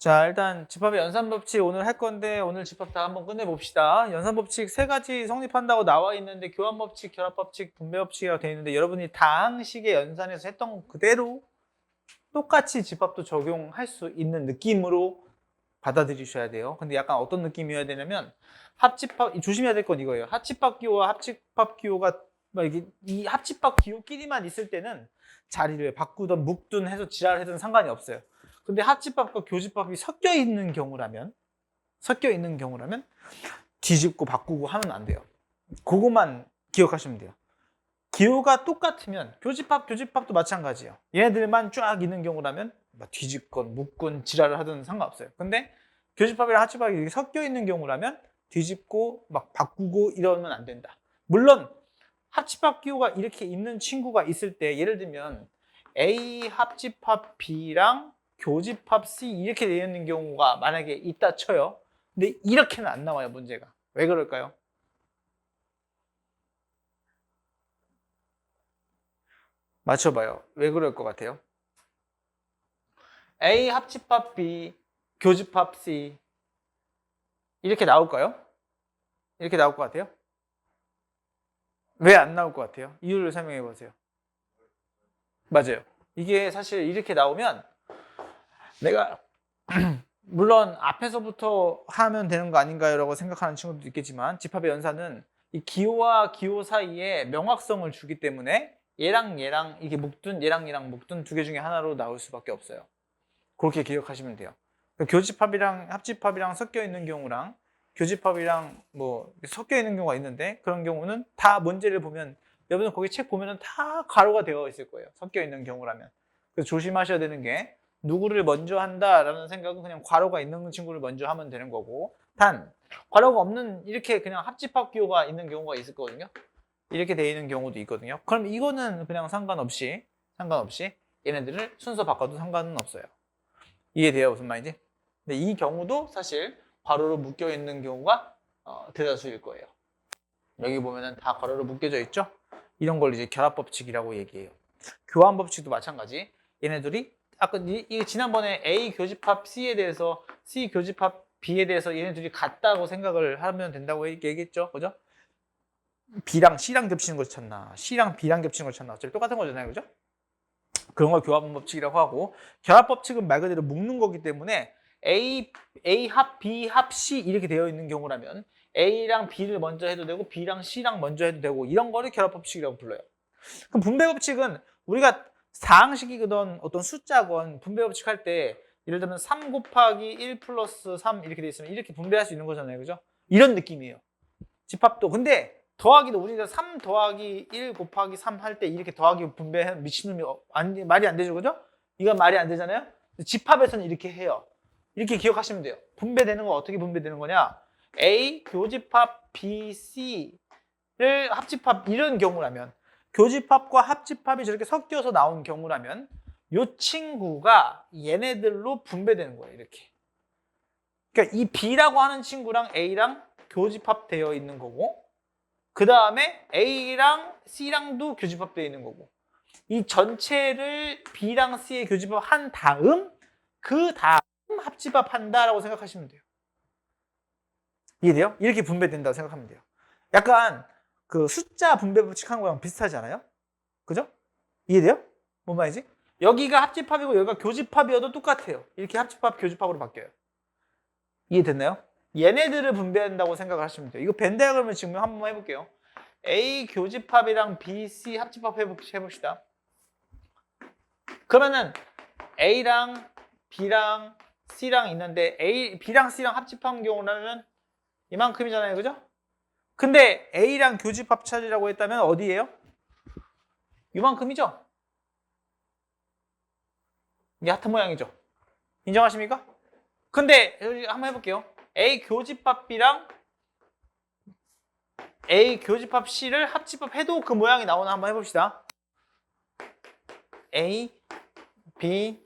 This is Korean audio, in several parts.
자, 일단 집합의 연산법칙 오늘 할 건데 오늘 집합 다 한번 끝내봅시다. 연산법칙 세 가지 성립한다고 나와 있는데 교환법칙, 결합법칙, 분배법칙이라고 되어 있는데 여러분이 다항식의 연산에서 했던 거 그대로 똑같이 집합도 적용할 수 있는 느낌으로 받아들이셔야 돼요. 근데 약간 어떤 느낌이어야 되냐면 합집합, 조심해야 될 건 이거예요. 합집합 기호와 합집합 기호가 이게 이 합집합 기호끼리만 있을 때는 자리를 바꾸든 묶든 해서 지랄해든 상관이 없어요. 근데 합집합과 교집합이 섞여 있는 경우라면 뒤집고 바꾸고 하면 안 돼요. 그것만 기억하시면 돼요. 기호가 똑같으면 교집합도 마찬가지예요. 얘네들만 쫙 있는 경우라면 뒤집건 묶건 지랄을 하든 상관없어요. 근데 교집합이랑 합집합이 섞여 있는 경우라면 뒤집고 막 바꾸고 이러면 안 된다. 물론 합집합 기호가 이렇게 있는 친구가 있을 때 예를 들면 A 합집합 B랑 교집합 C 이렇게 되어 있는 경우가 만약에 있다 쳐요. 근데 이렇게는 안 나와요, 문제가. 왜 그럴까요? 맞춰봐요. 왜 그럴 것 같아요? A 합집합 B, 교집합 C 이렇게 나올까요? 이렇게 나올 것 같아요? 왜 안 나올 것 같아요? 이유를 설명해 보세요. 맞아요. 이게 사실 이렇게 나오면 내가 물론 앞에서부터 하면 되는 거 아닌가요? 라고 생각하는 친구도 있겠지만 집합의 연산은 이 기호와 기호 사이에 명확성을 주기 때문에 얘랑 얘랑 이게 묶든 얘랑 얘랑 묶든 두 개 중에 하나로 나올 수밖에 없어요. 그렇게 기억하시면 돼요. 교집합이랑 합집합이랑 섞여 있는 경우랑 교집합이랑 뭐 섞여 있는 경우가 있는데 그런 경우는 다 문제를 보면 여러분 거기 책 보면은 다 가로가 되어 있을 거예요. 섞여 있는 경우라면. 그래서 조심하셔야 되는 게 누구를 먼저 한다라는 생각은 그냥 괄호가 있는 친구를 먼저 하면 되는 거고 단 괄호가 없는 이렇게 그냥 합집합 기호가 있는 경우가 있을 거거든요. 이렇게 되어 있는 경우도 있거든요. 그럼 이거는 그냥 상관없이 얘네들을 순서 바꿔도 상관은 없어요. 이해돼요? 무슨 말인지? 근데 이 경우도 사실 괄호로 묶여 있는 경우가 대다수일 거예요. 여기 보면은 다 괄호로 묶여져 있죠? 이런 걸 이제 결합법칙이라고 얘기해요. 교환법칙도 마찬가지. 얘네들이 아까 이 지난번에 A 교집합 C에 대해서 C 교집합 B에 대해서 얘네들이 같다고 생각을 하면 된다고 얘기했죠, 그죠? B랑 C랑 겹치는 걸 찾나, C랑 B랑 겹치는 걸 찾나, 어차피 똑같은 거잖아요, 그죠? 그런 걸 교환법칙이라고 하고 결합법칙은 말 그대로 묶는 거기 때문에 A 합, B 합, C 이렇게 되어 있는 경우라면 A랑 B를 먼저 해도 되고 B랑 C랑 먼저 해도 되고 이런 거를 결합법칙이라고 불러요. 그럼 분배법칙은 우리가 사항식이든 어떤 숫자건 분배법칙 할 때 예를 들면 3 곱하기 1 플러스 3 이렇게 돼 있으면 이렇게 분배할 수 있는 거잖아요. 그죠? 이런 느낌이에요. 집합도. 근데 더하기도 우리가 3 더하기 1 곱하기 3 할 때 이렇게 더하기 분배 미친놈이 말이 안 되죠. 그죠? 이건 말이 안 되잖아요. 집합에서는 이렇게 해요. 이렇게 기억하시면 돼요. 분배되는 거 어떻게 분배되는 거냐? A 교집합 B, C를 합집합 이런 경우라면 교집합과 합집합이 저렇게 섞여서 나온 경우라면 이 친구가 얘네들로 분배되는 거예요. 이렇게. 그러니까 이 B라고 하는 친구랑 A랑 교집합되어 있는 거고 그 다음에 A랑 C랑도 교집합되어 있는 거고 이 전체를 B랑 C에 교집합한 다음 그 다음 합집합한다라고 생각하시면 돼요. 이해돼요? 이렇게 분배된다고 생각하면 돼요. 약간 그 숫자 분배 법칙한 거랑 비슷하지 않아요? 그죠? 이해돼요? 뭔 말이지? 여기가 합집합이고 여기가 교집합이어도 똑같아요. 이렇게 합집합, 교집합으로 바뀌어요. 이해됐나요? 얘네들을 분배한다고 생각을 하시면 돼요. 이거 벤 다이어그램을 지금 한번 해볼게요. A 교집합이랑 B, C 합집합 해봅시다. 그러면은 A랑 B랑 C랑 있는데 B랑 C랑 합집한 경우라면 이만큼이잖아요. 그죠? 근데 A랑 교집합 찾으라고 했다면 어디예요? 이만큼이죠? 이게 하트 모양이죠? 인정하십니까? 근데 여기 한번 해볼게요. A 교집합 B랑 A 교집합 C를 합집합 해도 그 모양이 나오나 한번 해봅시다. A, B,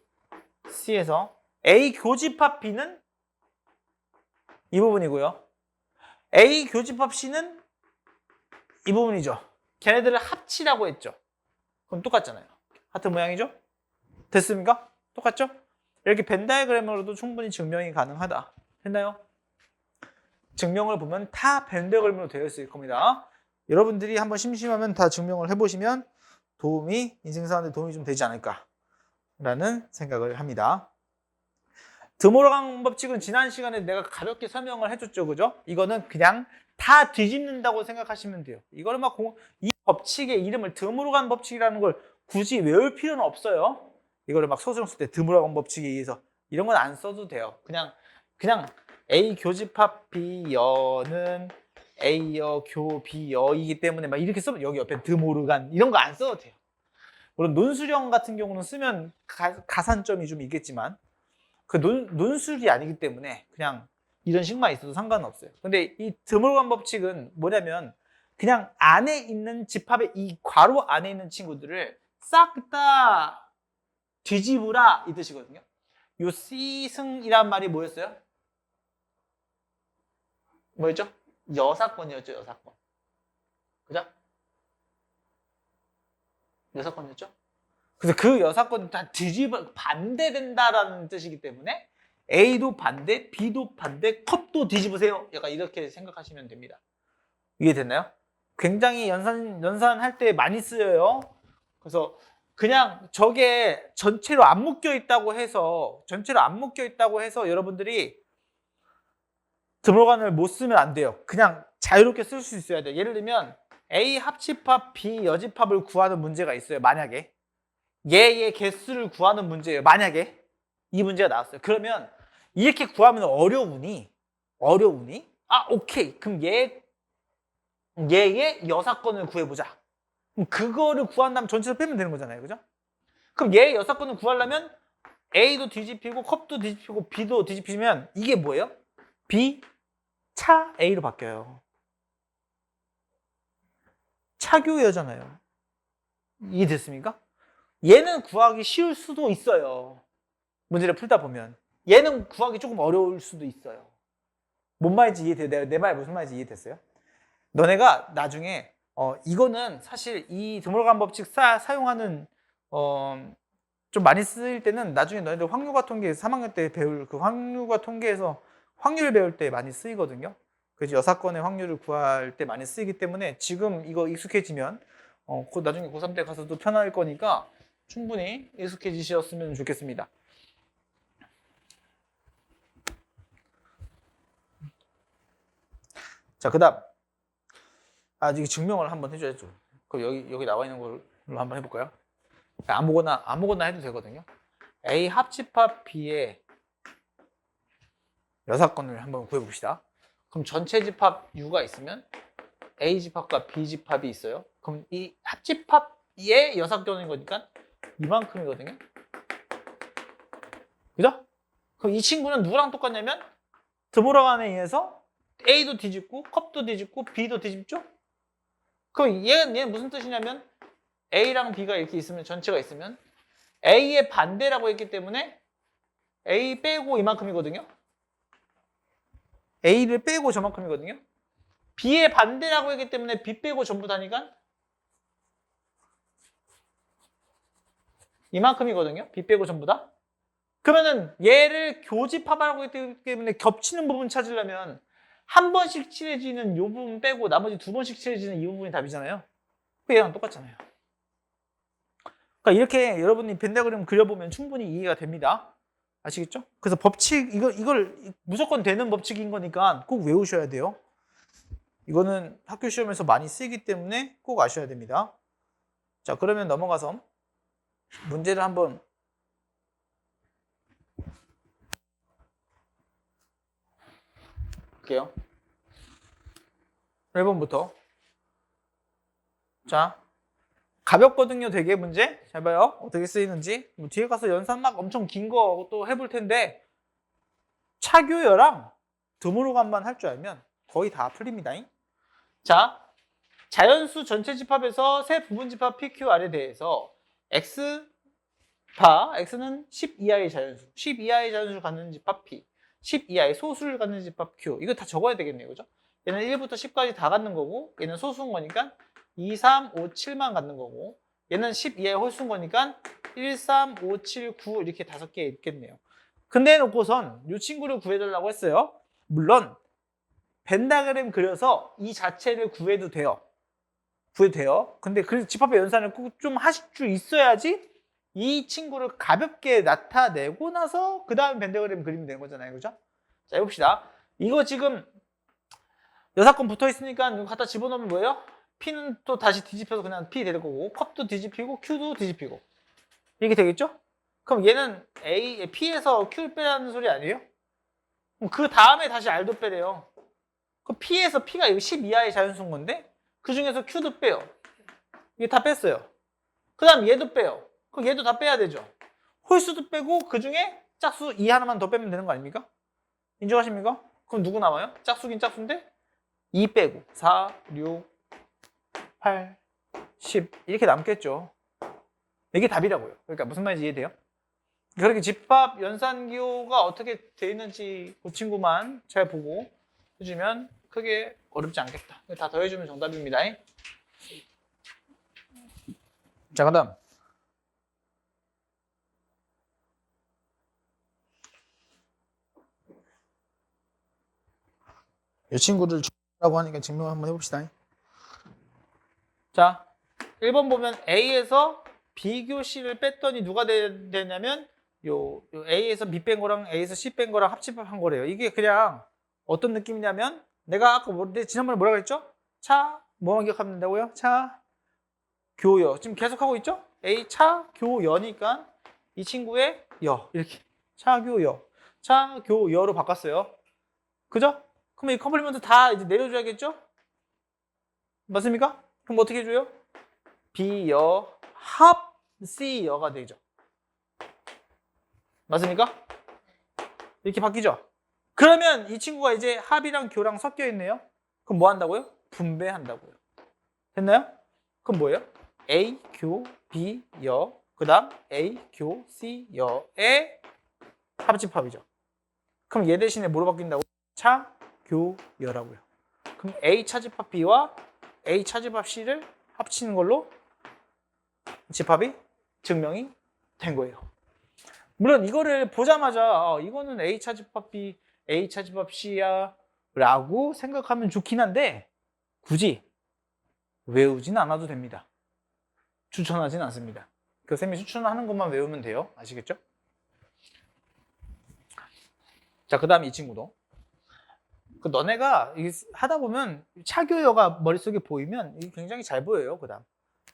C에서 A 교집합 B는 이 부분이고요. A 교집합 C는 이 부분이죠. 걔네들을 합치라고 했죠. 그럼 똑같잖아요. 하트 모양이죠? 됐습니까? 똑같죠? 이렇게 벤 다이어그램으로도 충분히 증명이 가능하다. 됐나요? 증명을 보면 다 벤 다이어그램으로 되어 있을 겁니다. 여러분들이 한번 심심하면 다 증명을 해보시면 인생 사는데 도움이 좀 되지 않을까라는 생각을 합니다. 드모르간 법칙은 지난 시간에 내가 가볍게 설명을 해줬죠, 그죠? 이거는 그냥 다 뒤집는다고 생각하시면 돼요. 이거는 이 법칙의 이름을 드모르간 법칙이라는 걸 굳이 외울 필요는 없어요. 이거를 막 소수령 쓸 때 드모르간 법칙에 의해서 이런 건 안 써도 돼요. 그냥 A 교집합 B여는 A여 교 B여이기 때문에 막 이렇게 쓰면 여기 옆에 드모르간 이런 거 안 써도 돼요. 물론 논술형 같은 경우는 쓰면 가산점이 좀 있겠지만 그 논술이 아니기 때문에 그냥 이런 식만 있어도 상관은 없어요. 근데 이 드모르간 법칙은 뭐냐면 그냥 안에 있는 집합의 이 괄호 안에 있는 친구들을 싹 다 뒤집으라 이 뜻이거든요. 요 C승이란 말이 뭐였어요? 뭐였죠? 여사건이었죠, 여사건. 그죠? 여사건이었죠? 그래서 그 여사건이 다 반대된다라는 뜻이기 때문에 A도 반대, B도 반대, 컵도 뒤집으세요. 약간 이렇게 생각하시면 됩니다. 이해됐나요? 굉장히 연산할 때 많이 쓰여요. 그래서 그냥 저게 전체로 안 묶여 있다고 해서 여러분들이 드모르간을 못 쓰면 안 돼요. 그냥 자유롭게 쓸 수 있어야 돼요. 예를 들면 A 합집합 B 여집합을 구하는 문제가 있어요. 만약에 얘의 개수를 구하는 문제예요. 만약에 이 문제가 나왔어요. 그러면 이렇게 구하면 어려우니 오케이. 그럼 얘의 여사건을 구해보자. 그럼 그거를 구한 다음 전체를 빼면 되는 거잖아요. 그죠? 그럼 얘의 여사건을 구하려면 A도 뒤집히고 컵도 뒤집히고 B도 뒤집히면 이게 뭐예요? B 차 A로 바뀌어요. 차교여잖아요. 이해됐습니까? 얘는 구하기 쉬울 수도 있어요. 문제를 풀다 보면. 얘는 구하기 조금 어려울 수도 있어요. 뭔 말인지 이해돼요? 내 말 무슨 말인지 이해됐어요? 너네가 나중에 이거는 사실 이 드모르간 법칙 사용하는 좀 많이 쓰일 때는 나중에 너희들 확률과 통계 3학년 때 배울 그 확률과 통계에서 확률 배울 때 많이 쓰이거든요. 그래서 여사건의 확률을 구할 때 많이 쓰이기 때문에 지금 이거 익숙해지면 곧 나중에 고3 때 가서도 편할 거니까 충분히 익숙해지셨으면 좋겠습니다. 자, 그 다음 이게 증명을 한번 해줘야죠. 그럼 여기 나와 있는 걸로 한번 해볼까요? 아무거나 해도 되거든요. A 합집합 B의 여사건을 한번 구해봅시다. 그럼 전체 집합 U가 있으면 A 집합과 B 집합이 있어요. 그럼 이 합집합의 여사건인 거니까 이만큼이거든요. 그죠? 그럼 이 친구는 누구랑 똑같냐면 드모르간에 의해서 A도 뒤집고 컵도 뒤집고 B도 뒤집죠? 그럼 얘는 무슨 뜻이냐면 A랑 B가 이렇게 있으면 전체가 있으면 A의 반대라고 했기 때문에 A 빼고 이만큼이거든요. A를 빼고 저만큼이거든요. B의 반대라고 했기 때문에 B 빼고 전부 다니까 이만큼이거든요. B 빼고 전부 다. 그러면은 얘를 교집합하라고 했기 때문에 겹치는 부분 찾으려면 한 번씩 칠해지는 이 부분 빼고 나머지 두 번씩 칠해지는 이 부분이 답이잖아요. 얘랑 똑같잖아요. 그러니까 이렇게 여러분이 벤 다이어그램 그려보면 충분히 이해가 됩니다. 아시겠죠? 그래서 법칙 이걸 무조건 되는 법칙인 거니까 꼭 외우셔야 돼요. 이거는 학교 시험에서 많이 쓰이기 때문에 꼭 아셔야 됩니다. 자, 그러면 넘어가서 문제를 한번 볼게요. 1번부터. 자, 가볍거든요, 되게 문제. 잘 봐요. 어떻게 쓰이는지. 뭐 뒤에 가서 연산 막 엄청 긴 거 또 해볼 텐데 차교여랑 드모르간만 할 줄 알면 거의 다 풀립니다. 자, 자연수 전체 집합에서 세 부분 집합 PQR에 대해서 X는 10 이하의 자연수, 10 이하의 자연수를 갖는 집합 P, 10 이하의 소수를 갖는 집합 Q. 이거 다 적어야 되겠네요, 그죠? 얘는 1부터 10까지 다 갖는 거고, 얘는 소수인 거니까 2, 3, 5, 7만 갖는 거고, 얘는 10 이하의 홀수인 거니까 1, 3, 5, 7, 9 이렇게 5개 있겠네요. 근데 놓고선 이 친구를 구해달라고 했어요. 물론 벤다그램 그려서 이 자체를 구해도 돼요. 근데 그 집합의 연산을 꼭 좀 하실 줄 있어야지 이 친구를 가볍게 나타내고 나서 그 다음 벤다그램 그리면 되는 거잖아요. 그죠? 자, 해봅시다. 이거 지금 여사건 붙어 있으니까 이거 갖다 집어넣으면 뭐예요? P는 또 다시 뒤집혀서 그냥 P 될 거고, 컵도 뒤집히고, Q도 뒤집히고. 이렇게 되겠죠? 그럼 얘는 P에서 Q를 빼라는 소리 아니에요? 그럼 그 다음에 다시 R도 빼래요. 그 P에서 P가 10 이하의 자연수인 건데, 그 중에서 Q도 빼요. 이게 다 뺐어요. 그 다음 얘도 빼요. 그럼 얘도 다 빼야 되죠. 홀수도 빼고, 그 중에 짝수 2 하나만 더 빼면 되는 거 아닙니까? 인정하십니까? 그럼 누구 남아요? 짝수긴 짝수인데, 2 빼고, 4, 6, 8, 10 이렇게 남겠죠. 이게 답이라고요. 그러니까 무슨 말인지 이해돼요? 그렇게 집합 연산기호가 어떻게 돼 있는지 그 친구만 잘 보고 해주면 크게 어렵지 않겠다. 다 더해주면 정답입니다. 자, 그 다음 이 친구를 라고 하니까 증명 한번 해봅시다. 자, 1번 보면 A에서 B교시를 뺐더니 누가 되냐면 요 A에서 B 뺀 거랑 A에서 C 뺀 거랑 합집합한 거래요. 이게 그냥 어떤 느낌이냐면 내가 아까 지난번에 뭐라 그랬죠? 뭐만 기억하면 된다고요? 교여. 지금 계속 하고 있죠? A 교여니까 이 친구의 여 이렇게 교여로 바꿨어요. 그죠? 그럼 이 컴플리먼트 다 이제 내려줘야겠죠? 맞습니까? 그럼 어떻게 해줘요? B여 합 C여가 되죠. 맞습니까? 이렇게 바뀌죠? 그러면 이 친구가 이제 합이랑 교랑 섞여 있네요. 그럼 뭐 한다고요? 분배한다고요. 됐나요? 그럼 뭐예요? A, 교, B, 여, 그 다음 A, 교, C, 여의 합집합이죠. 그럼 얘 대신에 뭐로 바뀐다고? 교, 여라고요. 그럼 A 차집합 B와 A 차집합 C를 합치는 걸로 집합이 증명이 된 거예요. 물론 이거를 보자마자 이거는 A 차집합 B, A 차집합 C야 라고 생각하면 좋긴 한데 굳이 외우진 않아도 됩니다. 추천하진 않습니다. 그 쌤이 추천하는 것만 외우면 돼요. 아시겠죠? 자, 그 다음에 이 친구도 너네가 하다 보면 차교여가 머릿속에 보이면 굉장히 잘 보여요. 그 다음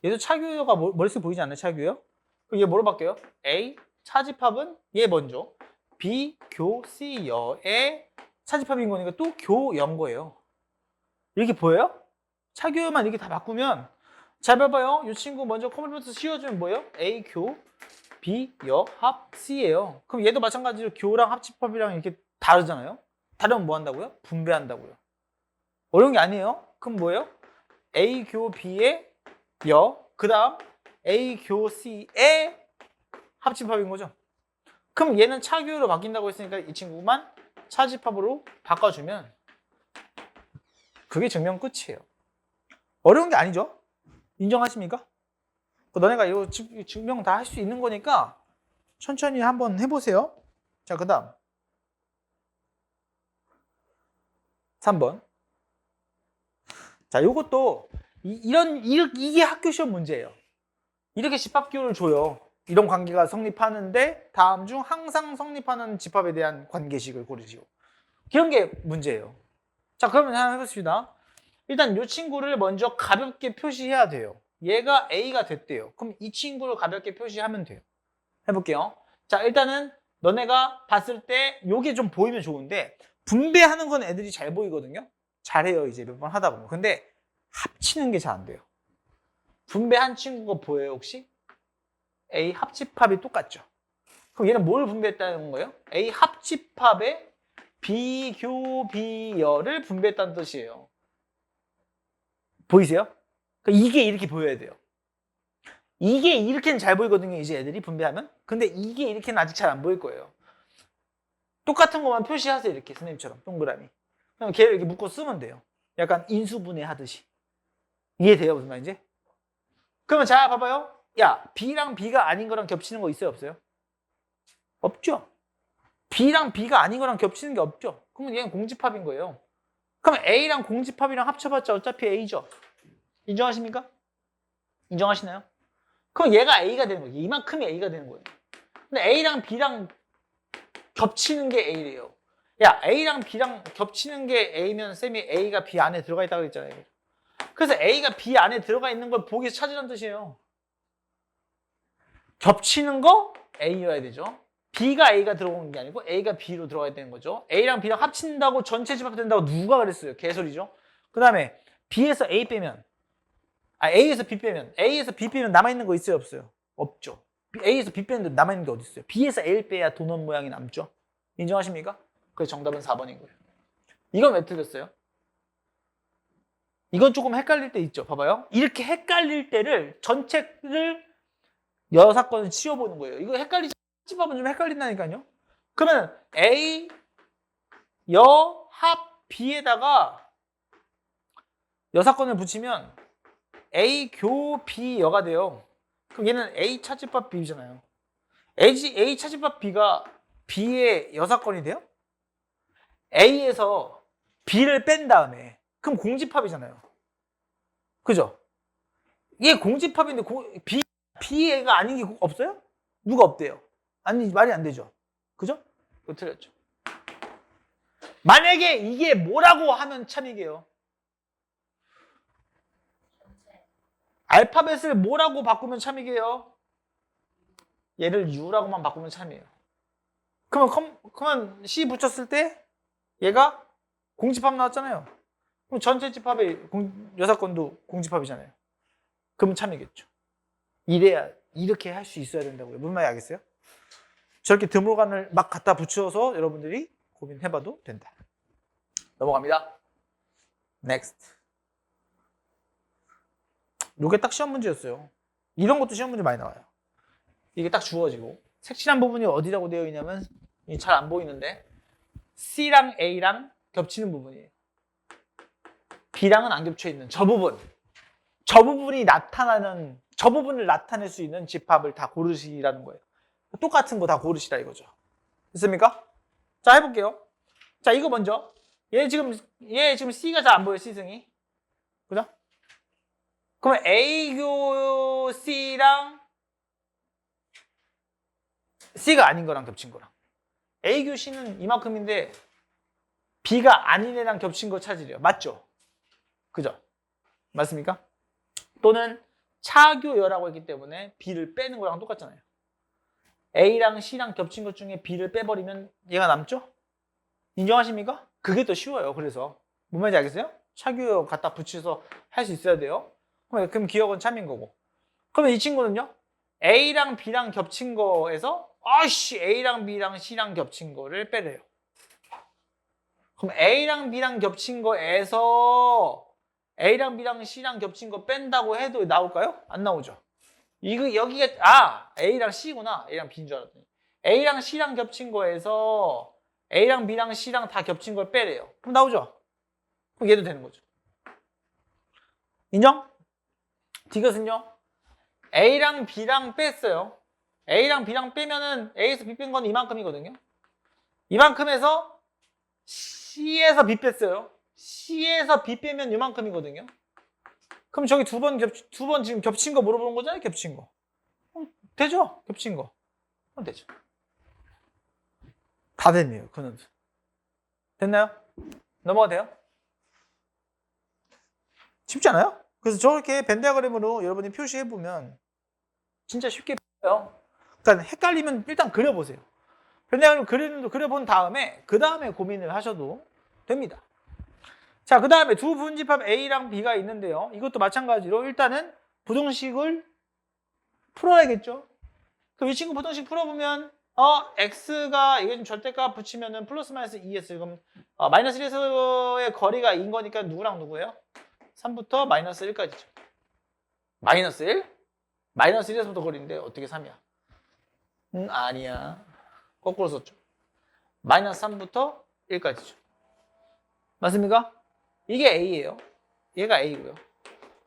얘도 차교여가 머릿속에 보이지 않나요? 차교여? 그럼 얘 뭐로 바뀌어요? A 차집합은 얘 먼저 B 교 C 여의 차집합인 거니까 또 교연 거예요. 이렇게 보여요? 차교여만 이렇게 다 바꾸면 잘 봐봐요. 이 친구 먼저 컴플리먼트 씌워주면 뭐예요? A 교 B 여 합 C예요. 그럼 얘도 마찬가지로 교랑 합집합이랑 이렇게 다르잖아요. 다르면 뭐 한다고요? 분배한다고요. 어려운 게 아니에요. 그럼 뭐예요? A 교 B의 여, 그 다음 A 교 C의 합집합인 거죠. 그럼 얘는 차교로 바뀐다고 했으니까 이 친구만 차집합으로 바꿔주면 그게 증명 끝이에요. 어려운 게 아니죠? 인정하십니까? 너네가 이거 증명 다 할 수 있는 거니까 천천히 한번 해보세요. 자, 그 다음 3번. 자, 요것도 이게 학교 시험 문제예요. 이렇게 집합기호를 줘요. 이런 관계가 성립하는데 다음 중 항상 성립하는 집합에 대한 관계식을 고르시오. 이런 게 문제예요. 자, 그러면 한번 해보십시다. 일단 이 친구를 먼저 가볍게 표시해야 돼요. 얘가 A가 됐대요. 그럼 이 친구를 가볍게 표시하면 돼요. 해볼게요. 자, 일단은 너네가 봤을 때 요게 좀 보이면 좋은데 분배하는 건 애들이 잘 보이거든요. 잘해요. 이제 몇 번 하다 보면. 근데 합치는 게 잘 안 돼요. 분배한 친구가 보여요, 혹시? A 합집합이 똑같죠. 그럼 얘는 뭘 분배했다는 거예요? A 합집합에 비교비여를 분배했다는 뜻이에요. 보이세요? 그러니까 이게 이렇게 보여야 돼요. 이게 이렇게는 잘 보이거든요, 이제 애들이 분배하면. 근데 이게 이렇게는 아직 잘 안 보일 거예요. 똑같은 것만 표시하세요, 이렇게 선생님처럼 동그라미. 그럼 걔를 이렇게 묶어 쓰면 돼요. 약간 인수분해 하듯이. 이해돼요, 무슨 말인지? 그러면 자, 봐봐요. 야, B랑 B가 아닌 거랑 겹치는 거 있어요, 없어요? 없죠? B랑 B가 아닌 거랑 겹치는 게 없죠. 그러면 얘는 공집합인 거예요. 그럼 A랑 공집합이랑 합쳐봤자 어차피 A죠. 인정하십니까? 인정하시나요? 그럼 얘가 A가 되는 거예요. 이만큼이 A가 되는 거예요. 근데 A랑 B랑 겹치는 게 A래요. 야, A랑 B랑 겹치는 게 A면 쌤이 A가 B 안에 들어가 있다고 했잖아요. 그래서 A가 B 안에 들어가 있는 걸 보기에서 찾으라는 뜻이에요. 겹치는 거 A여야 되죠. B가 A가 들어오는 게 아니고 A가 B로 들어가야 되는 거죠. A랑 B랑 합친다고 전체 집합 된다고 누가 그랬어요? 개소리죠. 그 다음에 B에서 A 빼면 A에서 B 빼면 A에서 B 빼면 남아있는 거 있어요? 없어요? 없죠. A에서 B 빼는데 남아있는 게 어디 있어요? B에서 A를 빼야 도넛 모양이 남죠. 인정하십니까? 그래서 정답은 4번인 거예요. 이건 왜 틀렸어요? 이건 조금 헷갈릴 때 있죠. 봐봐요. 이렇게 헷갈릴 때를 전체를 여사건을 치워보는 거예요. 이거 헷갈리지 집합은 좀 헷갈린다니까요. 그러면 A 여 합 B에다가 여사건을 붙이면 A 교 B 여가 돼요. 그럼 얘는 A 차집합 B잖아요. A 차집합 B가 B의 여사건이 돼요? A에서 B를 뺀 다음에 그럼 공집합이잖아요. 그죠? 이게 공집합인데 B가 아닌 게 없어요? 누가 없대요? 아니 말이 안 되죠. 그죠? 그거 틀렸죠. 만약에 이게 뭐라고 하면 참이게요. 알파벳을 뭐라고 바꾸면 참이게요? 얘를 U라고만 바꾸면 참이에요. 그러면 C 붙였을 때 얘가 공집합 나왔잖아요. 그럼 전체 집합의 여사건도 공집합이잖아요. 그럼 참이겠죠. 이래야 이렇게 할 수 있어야 된다고요. 무슨 말인지 알겠어요? 저렇게 드물간을 막 갖다 붙여서 여러분들이 고민해봐도 된다. 넘어갑니다. Next. 이게 딱 시험 문제였어요. 이런 것도 시험 문제 많이 나와요. 이게 딱 주어지고 색칠한 부분이 어디라고 되어 있냐면 잘 안 보이는데 C랑 A랑 겹치는 부분이에요. B랑은 안 겹쳐 있는 저 부분. 저 부분이 나타나는 저 부분을 나타낼 수 있는 집합을 다 고르시라는 거예요. 똑같은 거 다 고르시라 이거죠. 됐습니까? 자, 해볼게요. 자, 이거 먼저. 얘 지금 C가 잘 안 보여요, C승이. 그죠? 그러면 A교 C랑 C가 아닌 거랑 겹친 거랑. A교 C는 이만큼인데 B가 아닌 애랑 겹친 거 찾으래요. 맞죠? 그죠? 맞습니까? 또는 차교여라고 했기 때문에 B를 빼는 거랑 똑같잖아요. A랑 C랑 겹친 것 중에 B를 빼버리면 얘가 남죠? 인정하십니까? 그게 더 쉬워요. 그래서 뭔 말인지 알겠어요? 차교여 갖다 붙여서 할 수 있어야 돼요. 그럼 기억은 참인 거고. 그러면 이 친구는요? A랑 B랑 겹친 거에서 A랑 B랑 C랑 겹친 거를 빼래요. 그럼 A랑 B랑 겹친 거에서 A랑 B랑 C랑 겹친 거 뺀다고 해도 나올까요? 안 나오죠. 여기가 A랑 C구나. A랑 B인 줄 알았더니. A랑 C랑 겹친 거에서 A랑 B랑 C랑 다 겹친 걸 빼래요. 그럼 나오죠? 그럼 얘도 되는 거죠. 인정? 이것은요. A랑 B랑 뺐어요. A랑 B랑 빼면은 A에서 B 뺀 건 이만큼이거든요. 이만큼에서 C에서 B 뺐어요. C에서 B 빼면 이만큼이거든요. 그럼 저기 두 번 지금 겹친 거 물어보는 거잖아요. 겹친 거. 되죠? 겹친 거. 그럼 되죠. 다 됐네요. 그는. 됐나요? 넘어가도 돼요? 쉽지 않아요? 그래서 저렇게 벤 디아그램으로 여러분이 표시해보면 진짜 쉽게 보여요. 그러니까 헷갈리면 일단 그려보세요. 벤 디아그램 그려본 다음에 그 다음에 고민을 하셔도 됩니다. 자, 그 다음에 두 분집합 A랑 B가 있는데요. 이것도 마찬가지로 일단은 부등식을 풀어야겠죠. 그럼 이 친구 부등식 풀어보면 X가 이게 좀 절대값 붙이면은 플러스 마이너스 2S 그럼 마이너스 1에서의 거리가 2인 거니까 누구랑 누구예요? 3부터 마이너스 1까지죠. 마이너스 1? 마이너스 1에서부터 거리인데 어떻게 3이야? 아니야. 거꾸로 썼죠. 마이너스 3부터 1까지죠. 맞습니까? 이게 A예요. 얘가 A고요.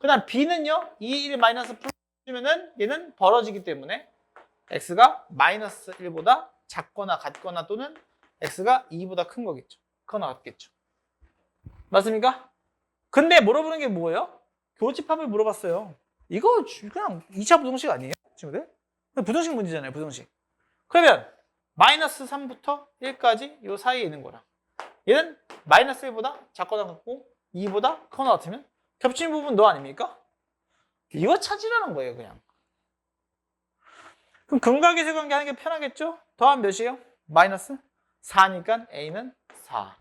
그 다음 B는요. 2, 1 마이너스 플러스 주면은 얘는 벌어지기 때문에 X가 마이너스 1보다 작거나 같거나 또는 x가 2보다 큰 거겠죠. 그거 나왔겠죠. 맞습니까? 근데 물어보는 게 뭐예요? 교집합을 물어봤어요. 이거 그냥 2차 부등식 아니에요? 친구들? 부등식 문제잖아요. 부등식. 그러면 마이너스 3부터 1까지 이 사이에 있는 거랑 얘는 마이너스 1보다 작거나 같고 2보다 크거나 같으면 겹치는 부분 너 아닙니까? 이거 찾으라는 거예요. 그냥. 그럼 근각의 관계 하는 게 편하겠죠? 더하면 몇이에요? 마이너스 4니까 A는 4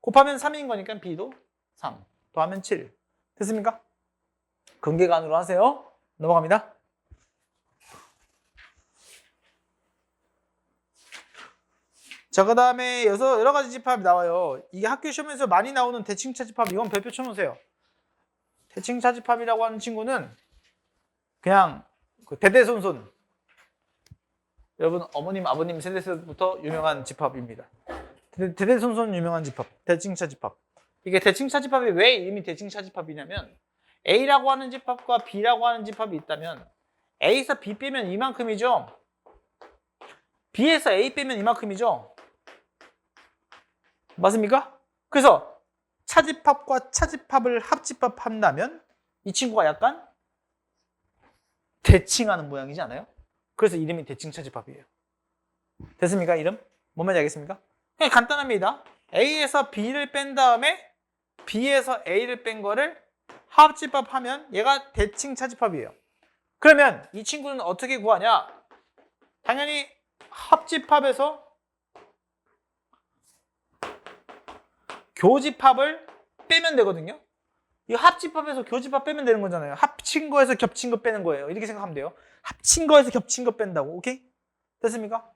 곱하면 3인 거니까 B도 3 더하면 7 됐습니까? 근계간으로 하세요. 넘어갑니다. 자, 그 다음에 여러 가지 집합이 나와요. 이게 학교 시험에서 많이 나오는 대칭차 집합, 이건 별표 쳐놓으세요. 대칭차 집합이라고 하는 친구는 그냥 그 대대손손 여러분 어머님 아버님 세대에서부터 유명한 집합입니다. 대대손손 유명한 집합, 대칭차 집합. 이게 대칭차 집합이 왜 이름이 대칭차 집합이냐면 A라고 하는 집합과 B라고 하는 집합이 있다면 A에서 B 빼면 이만큼이죠. B에서 A 빼면 이만큼이죠. 맞습니까? 그래서 차집합과 차집합을 합집합한다면 이 친구가 약간 대칭하는 모양이지 않아요? 그래서 이름이 대칭차 집합이에요. 됐습니까? 이름? 뭔 말인지 알겠습니까? 그냥 간단합니다. A에서 B를 뺀 다음에 B에서 A를 뺀 거를 합집합하면 얘가 대칭차 집합이에요. 그러면 이 친구는 어떻게 구하냐? 당연히 합집합에서 교집합을 빼면 되거든요. 이 합집합에서 교집합 빼면 되는 거잖아요. 합친 거에서 겹친 거 빼는 거예요. 이렇게 생각하면 돼요. 합친 거에서 겹친 거 뺀다고. 오케이? 됐습니까?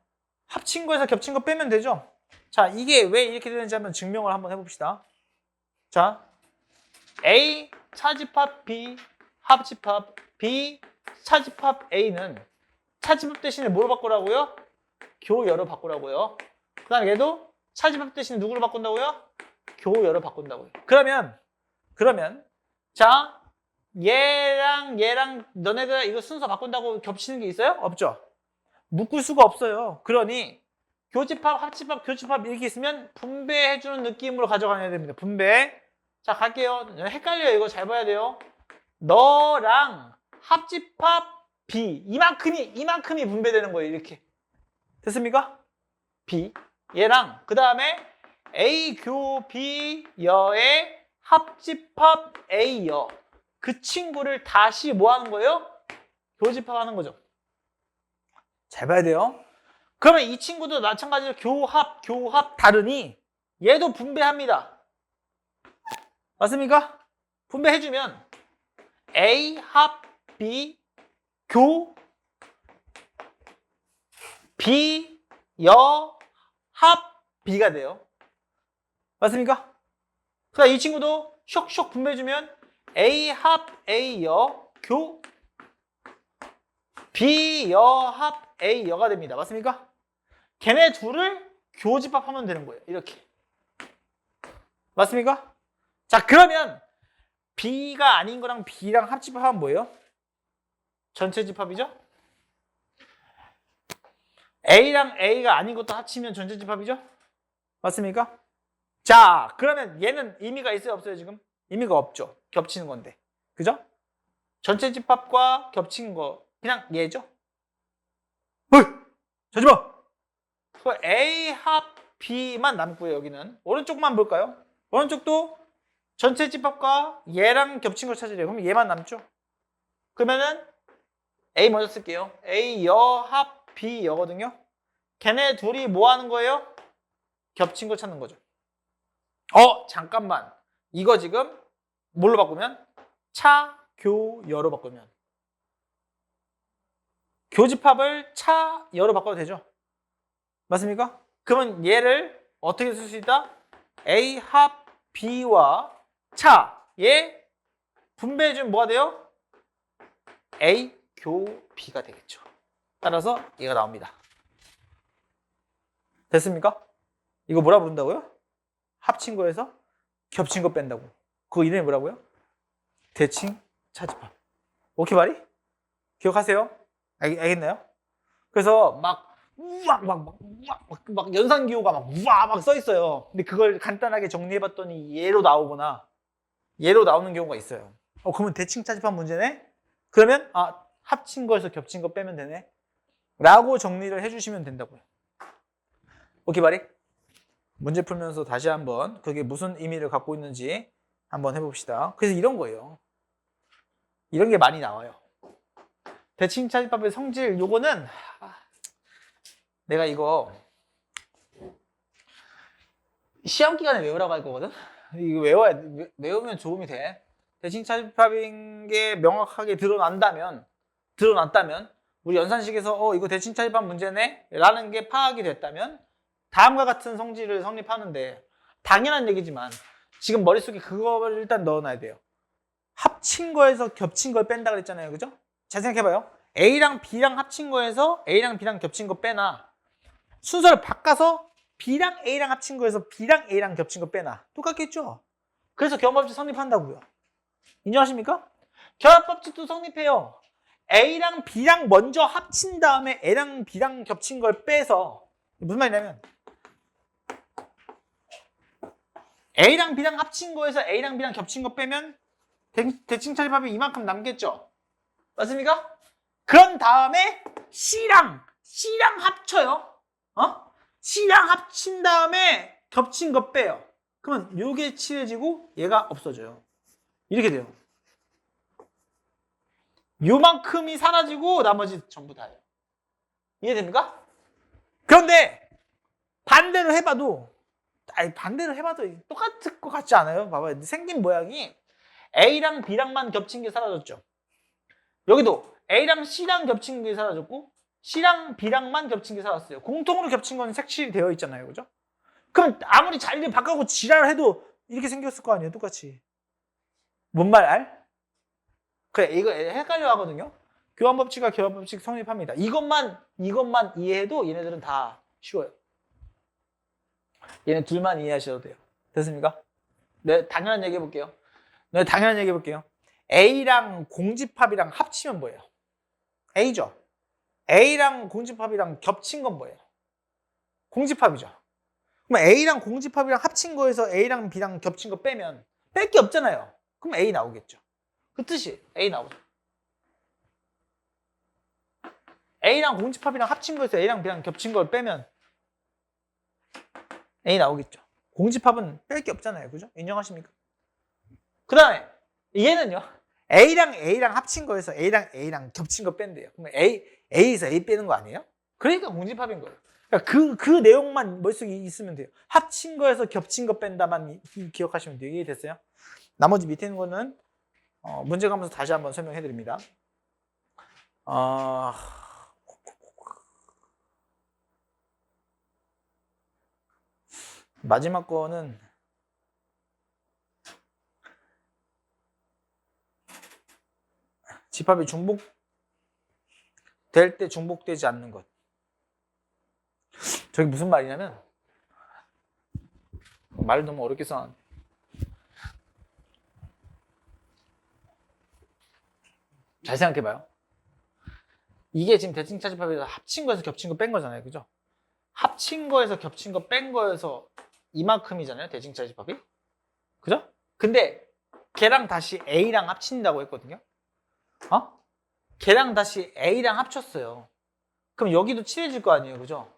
합친 거에서 겹친 거 빼면 되죠. 자, 이게 왜 이렇게 되는지 한번 증명을 한번 해봅시다. 자, A 차집합 B 합집합 B 차집합 A는 차집합 대신에 뭐로 바꾸라고요? 교열로 바꾸라고요. 그 다음에 얘도 차집합 대신에 누구로 바꾼다고요? 교열로 바꾼다고요. 그러면 자 얘랑 너네들 이거 순서 바꾼다고 겹치는 게 있어요? 없죠. 묶을 수가 없어요. 그러니 교집합, 합집합, 교집합 이렇게 있으면 분배해주는 느낌으로 가져가야 됩니다. 분배. 자 갈게요. 헷갈려요. 이거 잘 봐야 돼요. 너랑 합집합 B 이만큼이 분배되는 거예요. 이렇게 됐습니까? B 얘랑 그 다음에 A 교 B 여의 합집합 A 여 그 친구를 다시 뭐 하는 거예요? 교집합하는 거죠. 잘 봐야 돼요. 그러면 이 친구도 마찬가지로 교합 다르니 얘도 분배합니다. 맞습니까? 분배해주면 A 합 B 교 B 여 합 B가 돼요. 맞습니까? 그다음 이 친구도 쇽쇽 분배해주면 A 합 A 여 교 B 여 합 A 여가 됩니다. 맞습니까? 걔네 둘을 교집합하면 되는 거예요. 이렇게. 맞습니까? 자, 그러면 B가 아닌 거랑 B랑 합집합하면 뭐예요? 전체 집합이죠? A랑 A가 아닌 것도 합치면 전체 집합이죠? 맞습니까? 자, 그러면 얘는 의미가 있어요? 없어요? 지금? 의미가 없죠. 겹치는 건데. 그죠? 전체 집합과 겹친 거 그냥 얘죠? 어이! 자지마! A 합 B만 남고요. 여기는. 오른쪽만 볼까요? 오른쪽도 전체 집합과 얘랑 겹친 걸 찾으래요. 그럼 얘만 남죠? 그러면은 A 먼저 쓸게요. A 여 합 B 여거든요. 걔네 둘이 뭐 하는 거예요? 겹친 걸 찾는 거죠. 잠깐만. 이거 지금 뭘로 바꾸면? 차교여로 바꾸면. 교집합을 차여로 바꿔도 되죠. 맞습니까? 그러면 얘를 어떻게 쓸 수 있다? A 합 B와 차. 얘 분배해주면 뭐가 돼요? A 교 B가 되겠죠. 따라서 얘가 나옵니다. 됐습니까? 이거 뭐라 부른다고요? 합친 거에서 겹친 거 뺀다고. 그 이름이 뭐라고요? 대칭 차집합. 오케이 말이? 기억하세요? 알겠나요? 그래서 막 우악 막 연산기호가 막 우와 막 써 있어요. 근데 그걸 간단하게 정리해봤더니 얘로 나오거나 얘로 나오는 경우가 있어요. 그러면 대칭 차집합 문제네? 그러면 합친 거에서 겹친 거 빼면 되네? 라고 정리를 해주시면 된다고요. 오케이, 바리? 문제 풀면서 다시 한번 그게 무슨 의미를 갖고 있는지 한번 해봅시다. 그래서 이런 거예요. 이런 게 많이 나와요. 대칭 차집합의 성질, 요거는 내가 이거 시험 기간에 외우라고 할 거거든? 이거 외우면 도움이 돼. 대칭 차집합인 게 명확하게 드러났다면 우리 연산식에서 이거 대칭 차집합 문제네? 라는 게 파악이 됐다면 다음과 같은 성질을 성립하는데 당연한 얘기지만 지금 머릿속에 그거를 일단 넣어놔야 돼요. 합친 거에서 겹친 걸 뺀다 그랬잖아요. 그죠? 잘 생각해봐요. A랑 B랑 합친 거에서 A랑 B랑 겹친 거 빼나 순서를 바꿔서 B랑 A랑 합친 거에서 B랑 A랑 겹친 거 빼나 똑같겠죠? 그래서 결합법칙 성립한다고요. 인정하십니까? 결합법칙도 성립해요. A랑 B랑 먼저 합친 다음에 A랑 B랑 겹친 걸 빼서 무슨 말이냐면 A랑 B랑 합친 거에서 A랑 B랑 겹친 거 빼면 대칭 차집합이 이만큼 남겠죠? 맞습니까? 그런 다음에 C랑 합쳐요. C랑 합친 다음에 겹친 거 빼요. 그러면 요게 칠해지고 얘가 없어져요. 이렇게 돼요. 요만큼이 사라지고 나머지 전부 다예요. 이해됩니까? 그런데 반대로 해봐도 똑같을 것 같지 않아요? 봐봐요. 생긴 모양이 A랑 B랑만 겹친 게 사라졌죠. 여기도 A랑 C랑 겹친 게 사라졌고 C랑 B랑만 겹친 게 사라졌어요. 공통으로 겹친 건 색칠이 되어 있잖아요. 그죠? 그럼 아무리 자리를 바꾸고 지랄을 해도 이렇게 생겼을 거 아니에요. 똑같이. 뭔 말 알? 그래, 이거 헷갈려 하거든요. 교환법칙과 결합법칙 성립합니다. 이것만 이해해도 얘네들은 다 쉬워요. 얘네 둘만 이해하셔도 돼요. 됐습니까? 네, 당연한 얘기 해볼게요. A랑 공집합이랑 합치면 뭐예요? A죠. A랑 공집합이랑 겹친 건 뭐예요? 공집합이죠. 그럼 A랑 공집합이랑 합친 거에서 A랑 B랑 겹친 거 빼면 뺄 게 없잖아요. 그럼 A 나오겠죠. 그 뜻이 A 나오죠. A랑 공집합이랑 합친 거에서 A랑 B랑 겹친 걸 빼면 A 나오겠죠. 공집합은 뺄 게 없잖아요. 그죠? 인정하십니까? 그 다음에 얘는요. A랑 합친 거에서 A랑 겹친 거 뺀대요. 그러면 A에서 A 빼는 거 아니에요? 그러니까 공집합인 거예요. 그러니까 그 내용만 머릿속에 있으면 돼요. 합친 거에서 겹친 거 뺀다만 기억하시면 돼요. 이해됐어요? 나머지 밑에 있는 거는 문제 가면서 다시 한번 설명해 드립니다. 마지막 거는 집합이 중복될 때 중복되지 않는 것. 저게 무슨 말이냐면 말을 너무 어렵게 써놨네. 잘 생각해봐요. 이게 지금 대칭 차집합에서 합친 거에서 겹친 거 뺀 거잖아요. 그죠? 합친 거에서 겹친 거 뺀 거에서 이만큼이잖아요. 대칭 차집합이. 그죠? 근데 걔랑 다시 A랑 합친다고 했거든요. 걔랑 다시 A랑 합쳤어요. 그럼 여기도 칠해질 거 아니에요. 그죠?